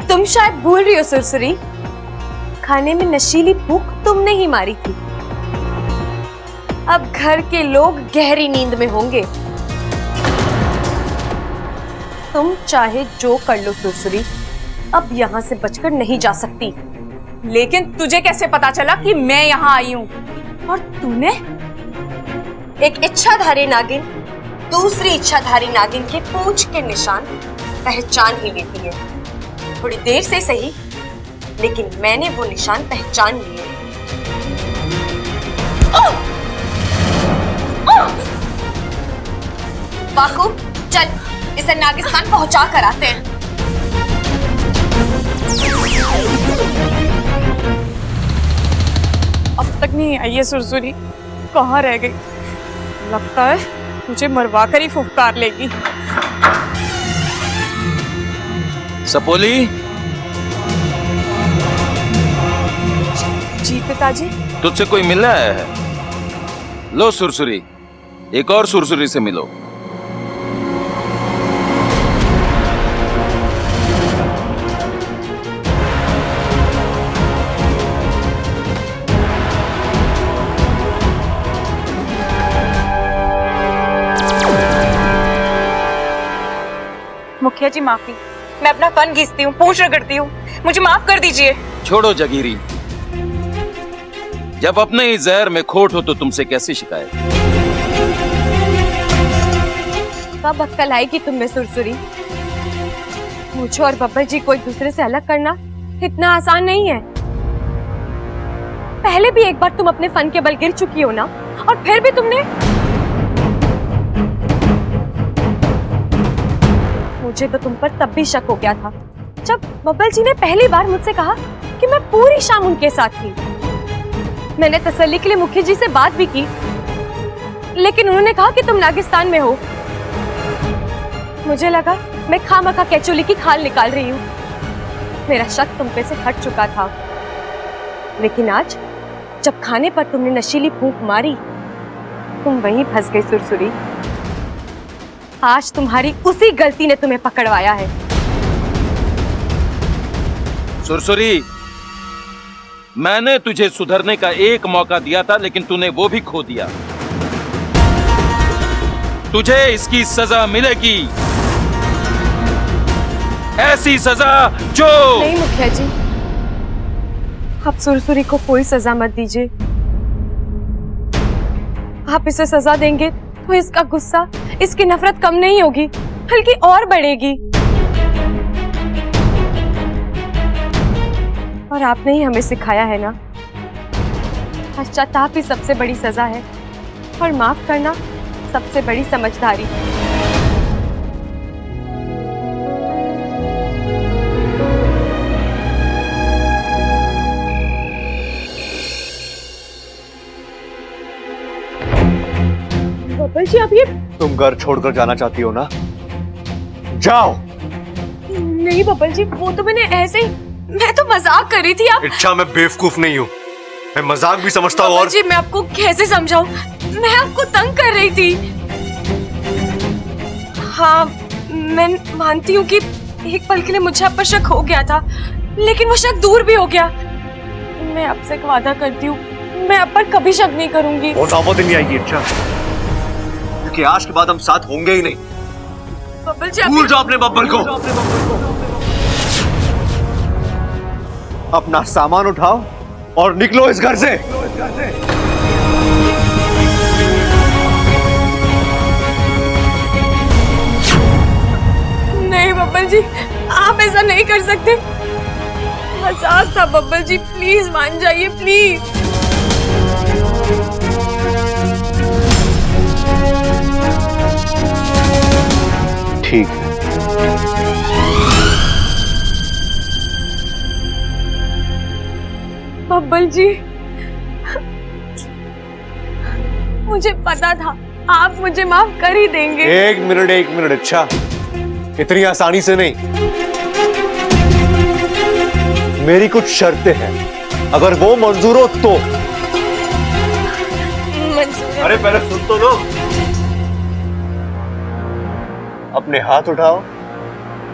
तुम शायद भूल रही हो सुरसुरी, खाने में नशीली भूख तुमने ही मारी थी। अब घर के लोग गहरी नींद में होंगे। तुम चाहे जो कर लो सुरसुरी, अब यहाँ से बचकर नहीं जा सकती। लेकिन तुझे कैसे पता चला कि मैं यहाँ आई हूँ? और तूने एक इच्छाधारी नागिन दूसरी इच्छाधारी नागिन के पूंछ के निशान पहचान ही लेती है। थोड़ी देर से सही, लेकिन मैंने वो निशान पहचान लिए। बाकू चल, इसे नागिस्तान पहुंचा कर आते हैं। अब तक नहीं आई है सुरसुरी, कहाँ रह गई? लगता है मुझे मरवा कर ही फुफकार लेगी। सपोली, जी पिताजी। तुझसे कोई मिलने आया है? लो सुरसुरी, एक और सुरसुरी से मिलो। मुखिया जी माफी, मैं अपना फन घिसती हूँ, पूंछ रगड़ती हूँ, मुझे माफ कर दीजिए। छोड़ो जगीरी, जब अपने ही जहर में खोट हो तो तुमसे कैसी शिकायत? कब अक्कल आएगी तुमने सुरसुरी? मुझे और बब्बर जी को एक दूसरे से अलग करना इतना आसान नहीं है। पहले भी एक बार तुम अपने फन के बल गिर चुकी हो ना, और फिर भी तुमने। मुझे तो तुम पर तब भी शक हो गया था जब बब्बर जी ने पहली बार मुझसे कहा कि मैं पूरी शाम उनके साथ थी। मैंने तसल्ली के लिए मुखिया जी से बात भी की, लेकिन उन्होंने कहा कि तुम नागिस्तान में हो। मुझे लगा मैं खामखा केचुली की खाल निकाल रही हूँ। मेरा शक तुम पे से हट चुका था, लेकिन आज जब खाने पर तुमने नशीली फूंक मारी, तुम वहीं फंस गई सुरसुरी। आज तुम्हारी उसी गलती ने तुम्हें पकड़वाया है। सुरसुरी, मैंने तुझे सुधरने का एक मौका दिया था, लेकिन तूने वो भी खो दिया। तुझे इसकी सजा मिलेगी, ऐसी सजा जो... नहीं मुखिया जी, आप सुरसुरी को कोई सजा मत दीजिए। आप इसे सजा देंगे तो इसका गुस्सा, इसकी नफरत कम नहीं होगी, बल्कि और बढ़ेगी। और आपने ही हमें सिखाया है ना, पश्चाताप ही सबसे बड़ी सजा है और माफ करना सबसे बड़ी समझदारी। बब्बल जी, आप ये... तुम घर छोड़कर जाना चाहती हो ना? जाओ। नहीं बब्बल जी, वो तो मैंने ऐसे ही, मैं तो मजाक कर रही थी। आप... इच्छा, मैं बेवकूफ नहीं हूँ, मैं मजाक भी समझता हूँ। और जी मैं आपको कैसे समझाऊं, मैं आपको तंग कर रही थी। हाँ, मैं मानती हूँ कि एक पल के लिए मुझे आप पर शक हो गया था, लेकिन वो शक दूर भी हो गया। मैं आपसे एक वादा करती हूँ, मैं आप पर कभी शक नहीं करूंगी। वो नौबत नहीं आएगी इच्छा, क्योंकि आज के बाद हम साथ होंगे ही नहीं। बब्बल जी, भूल जाओ अपने बब्बल को। अपना सामान उठाओ और निकलो इस घर से। नहीं बब्बल जी, आप ऐसा नहीं कर सकते। मजाक था बब्बल जी, प्लीज मान जाइए, प्लीज। ठीक है। बब्बल जी, मुझे पता था आप मुझे माफ कर ही देंगे। एक मिनट अच्छा, इतनी आसानी से नहीं। मेरी कुछ शर्तें हैं, अगर वो मंजूर हो तो। अरे पहले सुन तो लो। अपने हाथ उठाओ,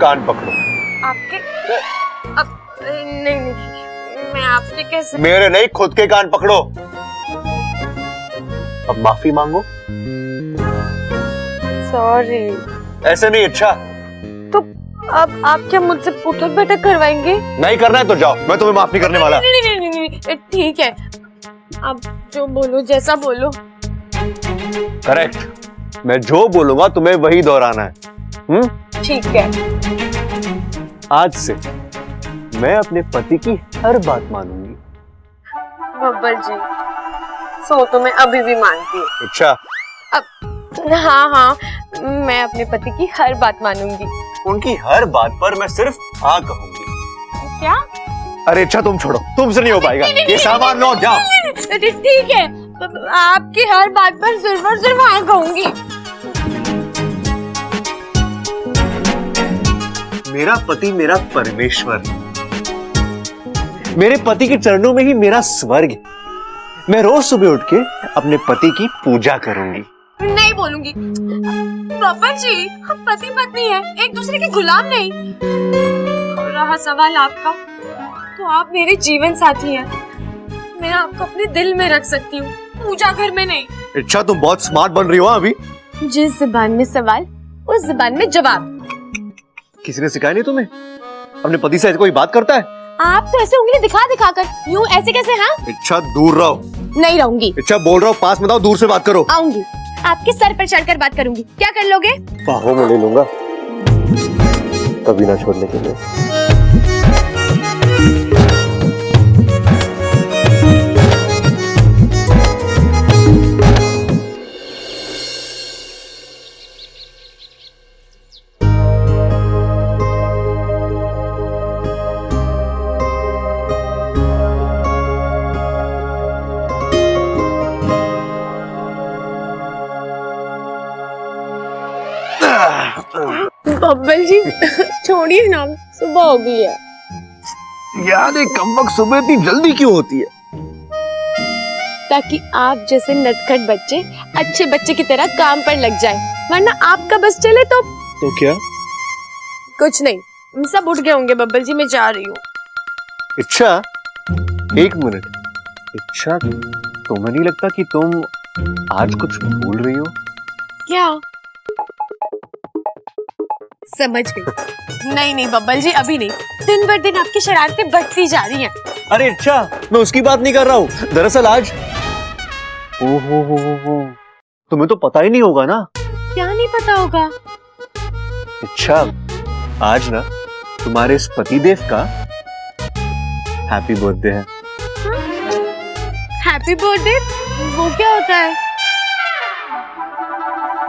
कान पकड़ो। आपके अब नहीं, मैं आपसे कैसे... मेरे नहीं, खुद के कान पकड़ो। अब माफी मांगो। सॉरी। ऐसे नहीं अच्छा। तो अब आप क्या मुझसे उठक बैठक करवाएंगे? नहीं करना है तो जाओ, मैं तुम्हें माफ नहीं करने वाला। नहीं, ठीक है, आप जो बोलो, जैसा बोलो। करेक्ट, मैं जो बोलूंगा तुम्हें वही दोहराना है। ठीक है। आज से मैं अपने पति की हर बात मानूंगी। बब्बर जी, सो तो मैं अभी भी मानती हूँ। अच्छा। अब हाँ, मैं अपने पति की हर बात मानूंगी। उनकी हर बात पर मैं सिर्फ हाँ कहूंगी। क्या? अरे अच्छा, तुम छोड़ो, तुमसे नहीं हो पाएगा। ये सामान लो, जाओ। ठीक है, आपकी हर बात पर सिर्फ और सिर्फ हाँ कहूंगी। मेरा पति मेरा परमेश्वर, मेरे पति के चरणों में ही मेरा स्वर्ग। मैं रोज सुबह उठ के अपने पति की पूजा करूंगी। नहीं बोलूंगी। बब्बर जी, हम पति पत्नी हैं, एक दूसरे के गुलाम नहीं। और रहा सवाल आपका, तो आप मेरे जीवन साथी हैं। मैं आपको अपने दिल में रख सकती हूँ, पूजा घर में नहीं। अच्छा, तुम बहुत स्मार्ट बन रही हो अभी। जिस जुबान में सवाल, उस जुबान में जवाब। किसी ने सिखाया नहीं तुम्हें? अपने पति से ऐसे कोई बात करता है? आप तो ऐसे उंगली दिखा दिखा कर, यूं ऐसे कैसे? हाँ, अच्छा दूर रहो। नहीं रहूंगी। अच्छा बोल रहा हूँ, पास मत आओ, दूर से बात करो। आऊंगी, आपके सर पर चढ़कर बात करूंगी। क्या कर लोगे? बाहों में ले लूंगा, कभी ना छोड़ने के लिए। बब्बल जी, छोड़िए ना, सुबह हो गई है। यार ये कमबख्त सुबह इतनी जल्दी क्यों होती है? ताकि आप जैसे नटखट बच्चे अच्छे बच्चे की तरह काम पर लग जाए, वरना आपका बस चले तो क्या? कुछ नहीं, सब उठ गए होंगे बब्बल जी, मैं जा रही हूँ। अच्छा, एक मिनट, इच्छा तुम्हें नहीं लगता कि तुम आज कुछ भूल रही हो? क्या? समझ गई। नहीं नहीं बब्बल जी, अभी नहीं। दिन बर दिन आपकी शरारतें बढ़ती जा रही हैं। अरे अच्छा, मैं उसकी बात नहीं कर रहा हूँ। दरअसल आज ओहो, तुम्हें तो पता ही नहीं होगा ना। क्या नहीं पता होगा? अच्छा, आज ना तुम्हारे इस पतिदेव का हैप्पी बर्थडे है। Happy birthday? वो क्या होता है?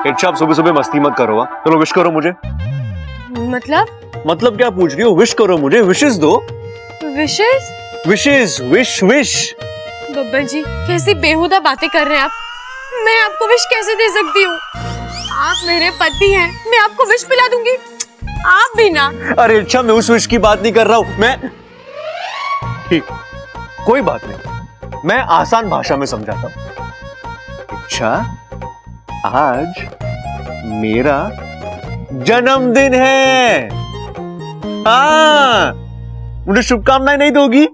अच्छा, आप सुबह सुबह मस्ती मत करो। चलो विश करो मुझे। मतलब क्या पूछ रही हो? विश करो मुझे, विशेस दो। विशेष? Wishes, wish. बब्बल जी कैसी बेहुदा बातें कर रहे हैं आप। मैं आपको विश कैसे दे सकती हूँ? आप मेरे पति हैं, मैं आपको विश पिला दूंगी। आप भी ना। अरे अच्छा, मैं उस विश की बात नहीं कर रहा हूँ। मैं ठीक, कोई बात नहीं, मैं आसान भाषा में समझाता हूँ। अच्छा, आज मेरा जन्मदिन है। हाँ, मुझे शुभकामनाएं नहीं दोगी?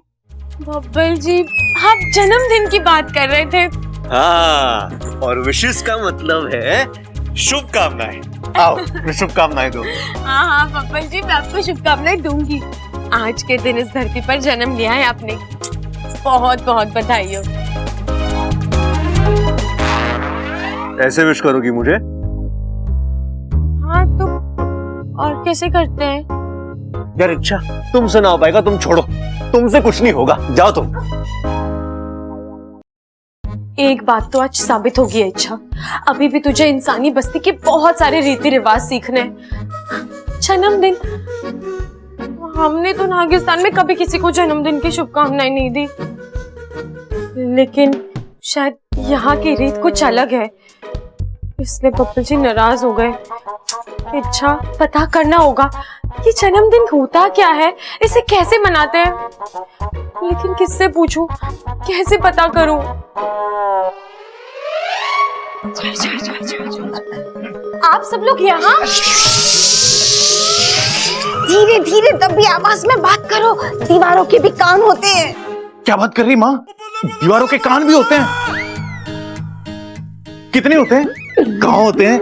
बब्बल जी आप जन्मदिन की बात कर रहे थे। हाँ, और विशेष का मतलब है शुभकामनाएं। आओ, मैं शुभकामनाएं दो। हाँ बब्बल जी, मैं आपको शुभकामनाएं दूंगी। आज के दिन इस धरती पर जन्म लिया है आपने। बहुत बहुत बधाई हो। ऐसे विश करोगी मुझे? हाँ तो और कैसे करते हैं? यार इच्छा, तुमसे ना हो पाएगा, तुम छोड़ो, तुमसे कुछ नहीं होगा, जाओ तुम। एक बात तो आज साबित होगी इच्छा, अभी भी तुझे इंसानी बस्ती के बहुत सारे रीति रिवाज सीखने हैं। जन्मदिन, हमने तो नागिस्तान में कभी किसी को जन्मदिन की शुभकामनाएं नहीं दी, लेकिन शायद यहाँ की रीत कुछ अलग है, इसलिए बब्बल जी नाराज हो गए। इच्छा, पता करना होगा कि जन्मदिन होता क्या है, इसे कैसे मनाते हैं, लेकिन किससे पूछूं, कैसे पता करूं? आप सब लोग यहाँ? धीरे धीरे दबी आवाज में बात करो, दीवारों के भी कान होते हैं। क्या बात कर रही माँ? दीवारों के कान भी होते हैं? कितने होते हैं? कहाँ होते हैं?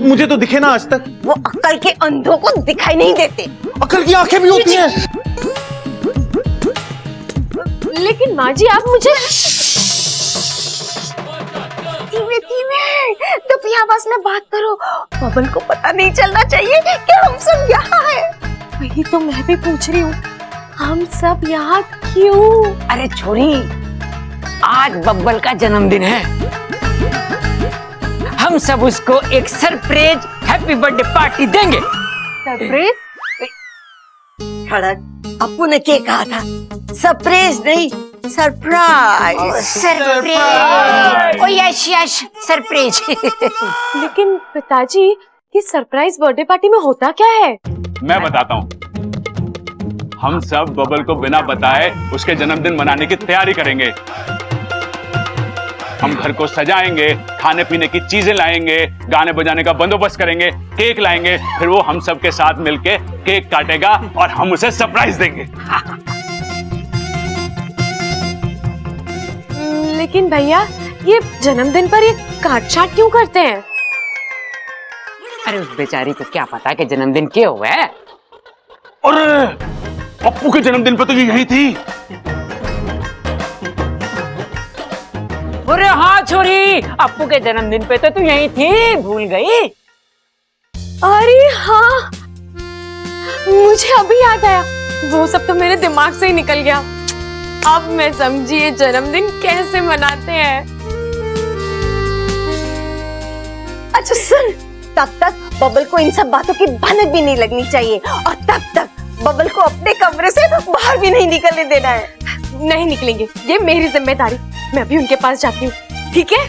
मुझे तो दिखे ना आज तक। वो अक्ल के अंधों को दिखाई नहीं देते। अक्ल की आंखें भी होती हैं? लेकिन माँ जी आप मुझे धीमे धीमे दबी आवाज में बात करो, बबल को पता नहीं चलना चाहिए कि हम सब यहाँ हैं। वही तो मैं भी पूछ रही हूँ, हम सब यहाँ क्यों? अरे छोरी, आज बब्बल का जन्मदिन है, हम सब उसको एक सरप्राइज हैप्पी बर्थडे पार्टी देंगे। सरप्राइज? खड़क, अप्पू ने क्या कहा था? सरप्राइज नहीं, सरप्राइज। सरप्राइज। ओ यश यश, सरप्राइज। लेकिन पिताजी, ये सरप्राइज बर्थडे पार्टी में होता क्या है? मैं बताता हूँ। हम सब बबल को बिना बताए उसके जन्मदिन मनाने की तैयारी करेंगे। हम घर को सजाएंगे, खाने पीने की चीजें लाएंगे, गाने बजाने का बंदोबस्त करेंगे, केक लाएंगे, फिर वो हम सब के साथ मिलके केक काटेगा और हम उसे सरप्राइज देंगे। लेकिन भैया, ये जन्मदिन पर ये काट छाट क्यों करते हैं? अरे उस बेचारी को क्या पता कि जन्मदिन क्या हुआ है। अरे अप्पू के जन्मदिन पर तो ये यही थी। अरे हाँ छोरी, अप्पू के जन्मदिन पे तो तू यहीं थी, भूल गई? अरे हाँ, मुझे अभी याद आया, वो सब तो मेरे दिमाग से ही निकल गया। अब मैं समझी ये जन्मदिन कैसे मनाते हैं। अच्छा सुन, तब तक बबल को इन सब बातों की भनक भी नहीं लगनी चाहिए, और तब तक बबल को अपने कमरे से बाहर भी नहीं निकलने देना है। नहीं निकलेंगे, ये मेरी जिम्मेदारी। मैं अभी उनके पास जाती हूँ, ठीक है?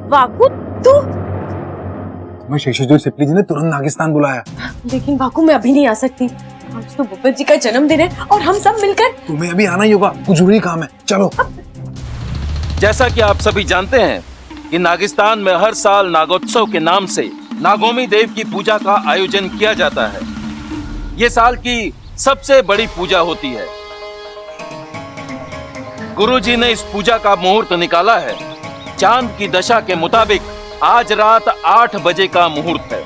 वाकू, तू? मैं शेषाद्री सिप्ली जी ने तुरंत नागिस्तान बुलाया। लेकिन वाकू, मैं अभी नहीं आ सकती। आज तो बब्बल जी का जन्मदिन है और हम सब मिलकर। तुम्हें अभी आना ही होगा, कुछ जरूरी काम है, चलो। जैसा कि आप सभी जानते हैं कि नागिस्तान में हर साल नागोत्सव के नाम से नागोमी देव की पूजा का आयोजन किया जाता है। ये साल की सबसे बड़ी पूजा होती है। गुरुजी ने इस पूजा का मुहूर्त निकाला है। चांद की दशा के मुताबिक आज रात 8 बजे का मुहूर्त है।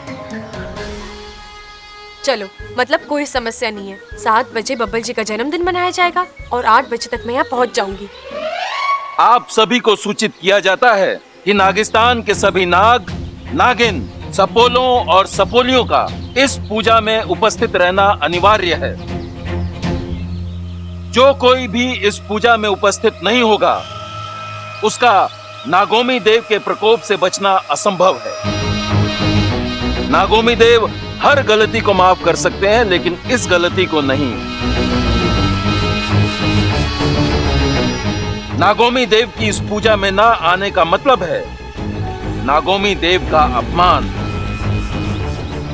चलो, मतलब कोई समस्या नहीं है। 7 बजे बब्बल जी का जन्मदिन मनाया जाएगा और 8 बजे तक मैं यहाँ पहुँच जाऊंगी। आप सभी को सूचित किया जाता है कि नागिस्तान के सभी नाग, नागिन, सपोलों और सपोलियों का इस पूजा में उपस्थित रहना अनिवार्य है। जो कोई भी इस पूजा में उपस्थित नहीं होगा, उसका नागोमी देव के प्रकोप से बचना असंभव है। नागोमी देव हर गलती को माफ कर सकते हैं, लेकिन इस गलती को नहीं। नागोमी देव की इस पूजा में ना आने का मतलब है नागोमी देव का अपमान।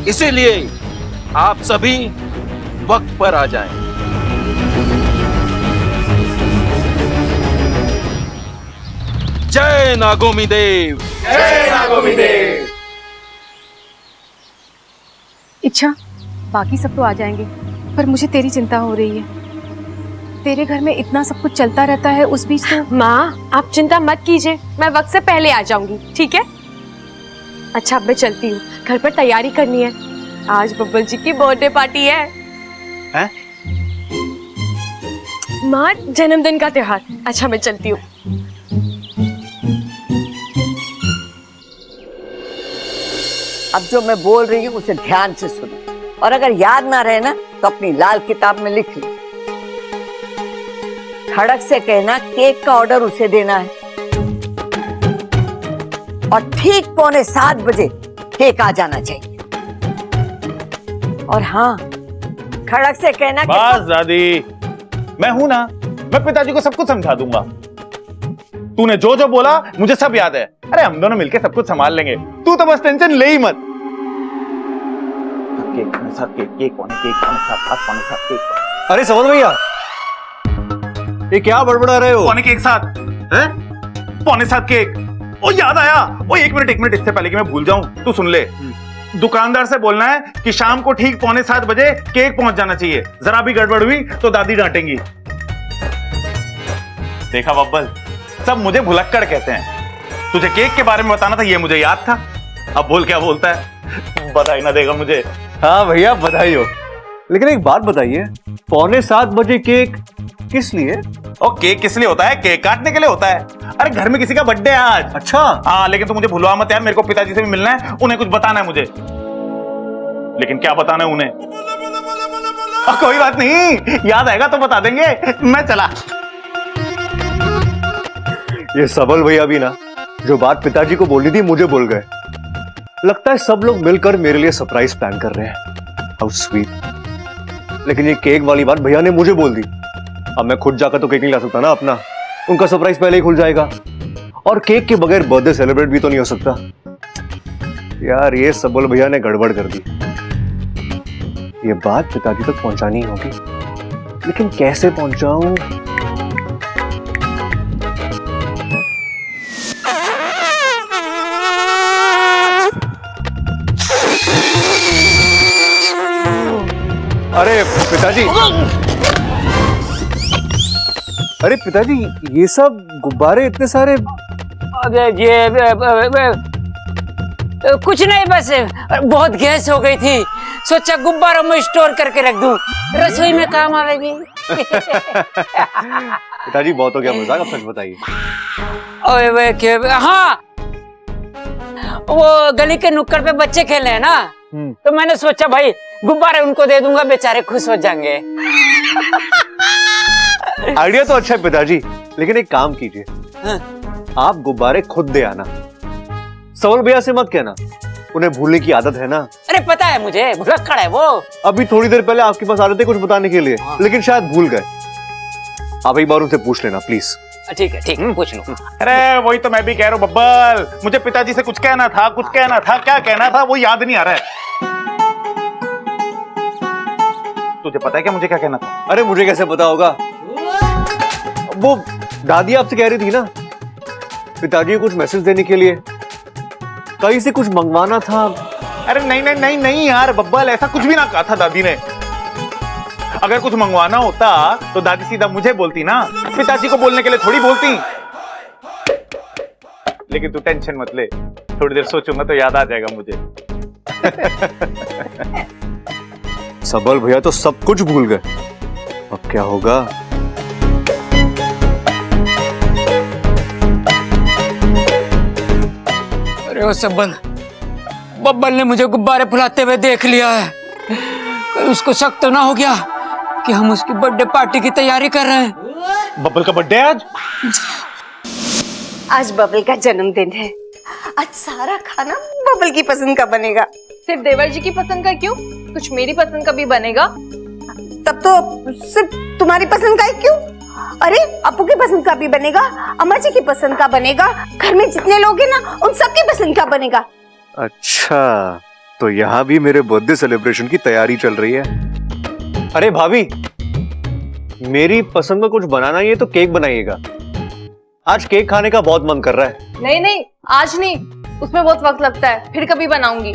इसीलिए आप सभी वक्त पर आ जाएं। जय नागोमी देव, जय नागोमी देव। इच्छा, बाकी सब तो आ जाएंगे, पर मुझे तेरी चिंता हो रही है। तेरे घर में इतना सब कुछ चलता रहता है, उस बीच तो। माँ, आप चिंता मत कीजिए, मैं वक्त से पहले आ जाऊंगी, ठीक है? अच्छा, अब मैं चलती हूँ, घर पर तैयारी करनी है। आज बब्बल जी की बर्थडे पार्टी है। हैं? माँ, जन्मदिन का त्योहार। अच्छा, मैं चलती हूँ। अब जो मैं बोल रही हूँ उसे ध्यान से सुनो, और अगर याद ना रहे ना तो अपनी लाल किताब में लिख लो। खड़क से कहना केक का ऑर्डर उसे देना है, और ठीक 6:45 बजे केक आ जाना चाहिए। और हाँ, खड़क से कहना कि बस दादी, मैं हूं ना, मैं पिताजी को सब कुछ समझा दूंगा। तूने जो जो बोला मुझे सब याद है। अरे हम दोनों मिलके सब कुछ संभाल लेंगे, तू तो बस टेंशन ले ही मत। केक कौन सा, केक कौन सा, केक। अरे समझ भैया, ये क्या बड़बड़ा रहे हो? पौने के एक साथ हैं? 6:45 केक। ओ याद आया, ओ एक मिनट, इससे पहले कि मैं भूल जाऊं, तू सुन ले। दुकानदार से बोलना है कि शाम को ठीक 6:45 बजे केक पहुंच जाना चाहिए। जरा भी गड़बड़ हुई तो दादी डांटेंगी। देखा बब्बल, सब मुझे भुलक्कड़ कहते हैं। तुझे केक के बारे में बताना था, ये मुझे याद था। अब बोल क्या बोलता है, बधाई ना देगा मुझे। हाँ भैया, बधाई हो। लेकिन एक बात बताइए, 6:45 बजे केक किस लिए? ओ केक किस लिए होता है? केक काटने के लिए होता है। अरे घर में किसी का बर्थडे है आज। अच्छा। हाँ, लेकिन तू मुझे भुलवा मत यार, मेरे को पिताजी से भी मिलना है, उन्हें कुछ बताना है मुझे। लेकिन क्या बताना है उन्हें? कोई बात नहीं, याद आएगा तो बता देंगे। मैं चला। ये सबल भैया भी ना, जो बात पिताजी को बोलनी थी मुझे बोल गए। लगता है सब लोग मिलकर मेरे लिए सरप्राइज प्लान कर रहे हैं। How sweet. लेकिन ये केक वाली बात भैया ने मुझे बोल दी। अब मैं खुद जाकर तो केक नहीं ला सकता ना अपना, उनका सरप्राइज पहले ही खुल जाएगा। और केक के बगैर बर्थडे सेलिब्रेट भी तो नहीं हो सकता। यार, ये सबल भैया ने गड़बड़ कर दी। ये बात पिताजी तक पहुंचानी होगी, लेकिन कैसे पहुंचाऊं? अरे पिताजी, अरे पिताजी, ये सब गुब्बारे इतने सारे। अबे ये कुछ नहीं, बस बहुत गैस हो गई थी, सोचा गुब्बारों में स्टोर करके रख दूं, रसोई में काम आवेगी। पिताजी बहुत हो गया मजाक, अब सच बताइए। हाँ, वो गली के नुक्कड़ पे बच्चे खेले हैं ना, तो मैंने सोचा भाई गुब्बारे उनको दे दूंगा, बेचारे खुश हो जाएंगे। आइडिया तो अच्छा है पिताजी, लेकिन एक काम कीजिए। हाँ। आप गुब्बारे खुद दे आना, सबल भैया से मत कहना, उन्हें भूलने की आदत है ना। अरे पता है मुझे, भुलक्कड़ है वो। अभी थोड़ी देर पहले आपके पास आ रहे थे कुछ बताने के लिए, लेकिन शायद भूल गए। आप एक बार उनसे पूछ लेना प्लीज। ठीक है, पूछ लो। अरे वही तो मैं भी कह रहा हूँ बब्बल, मुझे पिताजी से कुछ कहना था, क्या कहना था वो याद नहीं आ रहा है। तुझे पता है क्या मुझे क्या कहना था? अरे मुझे कैसे पता होगा? वो दादी आपसे कह रही थी ना, पिताजी को कुछ मैसेज देने के लिए, कहीं से कुछ मंगवाना था, अरे नहीं नहीं नहीं नहीं यार बब्बल, ऐसा कुछ भी ना कहा था दादी ने। अगर कुछ मंगवाना होता तो दादी सीधा मुझे बोलती ना, पिताजी को बोलने के लिए थोड़ी बोलती। लेकिन तू टेंशन मत ले, थोड़ी देर सोचूंगा तो याद आ जाएगा मुझे। सबल भैया तो सब कुछ भूल गए, अब क्या होगा? अरे वो सबल, बब्बल ने मुझे गुब्बारे फुलाते हुए देख लिया है। कोई उसको शक तो ना हो गया कि हम उसकी बर्थडे पार्टी की तैयारी कर रहे हैं। बब्बल का बर्थडे आज? आज बबल का जन्मदिन है। आज सारा खाना बबल की पसंद का बनेगा। सिर्फ देवर जी की पसंद का क्यों, कुछ मेरी पसंद का भी बनेगा। तब तो सिर्फ तुम्हारी पसंद का ही क्यों? अरे अपू की पसंद का भी बनेगा, अम्मा जी की पसंद का बनेगा, घर में जितने लोग हैं ना उन सबकी पसंद का बनेगा। अच्छा, तो यहाँ भी मेरे बर्थडे सेलिब्रेशन की तैयारी चल रही है। अरे भाभी, मेरी पसंद का कुछ बनाना ही है तो केक बनाइएगा। आज केक खाने का बहुत मन कर रहा है। नहीं नहीं, आज नहीं, उसमें बहुत वक्त लगता है, फिर कभी बनाऊंगी।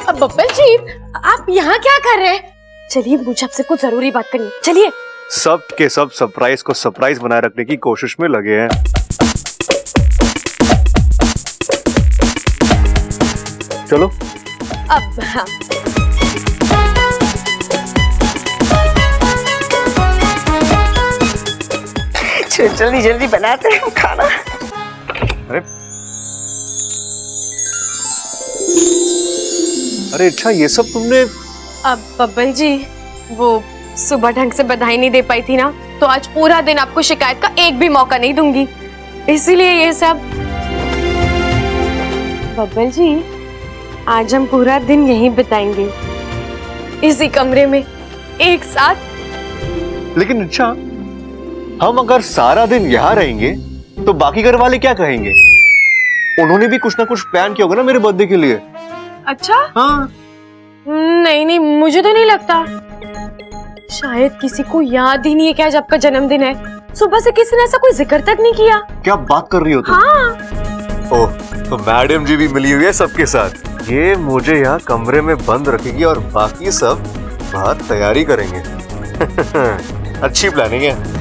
अब बब्बल जी, आप यहाँ क्या कर रहे हैं? चलिए, मुझे आपसे कुछ जरूरी बात करनी है, चलिए। सब के सब सरप्राइज को सरप्राइज बनाए रखने की कोशिश में लगे हैं। चलो अब हाँ। जल्दी जल्दी बनाते हैं खाना। अरे अच्छा, ये सब तुमने? अब बब्बल जी, वो सुबह ढंग से बधाई नहीं दे पाई थी ना, तो आज पूरा दिन आपको शिकायत का एक भी मौका नहीं दूंगी, इसीलिए ये सब। बब्बल जी, आज हम पूरा दिन यहीं बिताएंगे, इसी कमरे में एक साथ। लेकिन अच्छा, हम अगर सारा दिन यहाँ रहेंगे तो बाकी घर वाले क्या कहेंगे? उन्होंने भी कुछ ना कुछ प्लान किया होगा ना मेरे बर्थडे के लिए। अच्छा? हाँ। नहीं नहीं, मुझे तो नहीं लगता। शायद किसी को याद ही नहीं है कि आज आपका जन्मदिन है। सुबह से किसी ने ऐसा कोई जिक्र तक नहीं किया। क्या बात कर रही हो तुम? हाँ। ओह, तो मैडम जी भी मिली हुई है सबके साथ। ये मुझे यहाँ कमरे में बंद रखेगी और बाकी सब बाहर तैयारी करेंगे। अच्छी प्लानिंग है।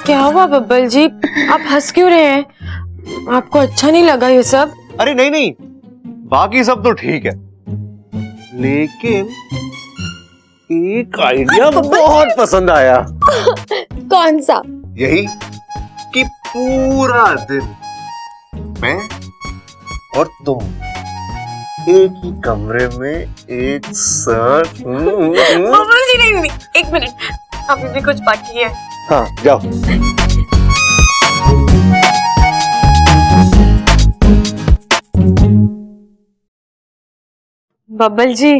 क्या हुआ बब्बल जी, आप हंस क्यों रहे हैं? आपको अच्छा नहीं लगा ये सब? अरे नहीं नहीं, बाकी सब तो ठीक है, लेकिन एक आइडिया बहुत पसंद आया। कौन सा? यही कि पूरा दिन मैं और तुम एक ही कमरे में एक साथ। बब्बल जी नहीं, एक मिनट, अभी भी कुछ बाकी है। हाँ, जाओ। बब्बल जी,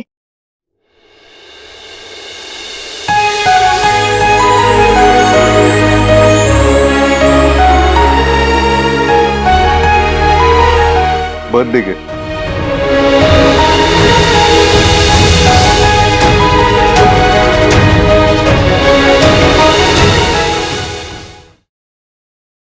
बर्थडे के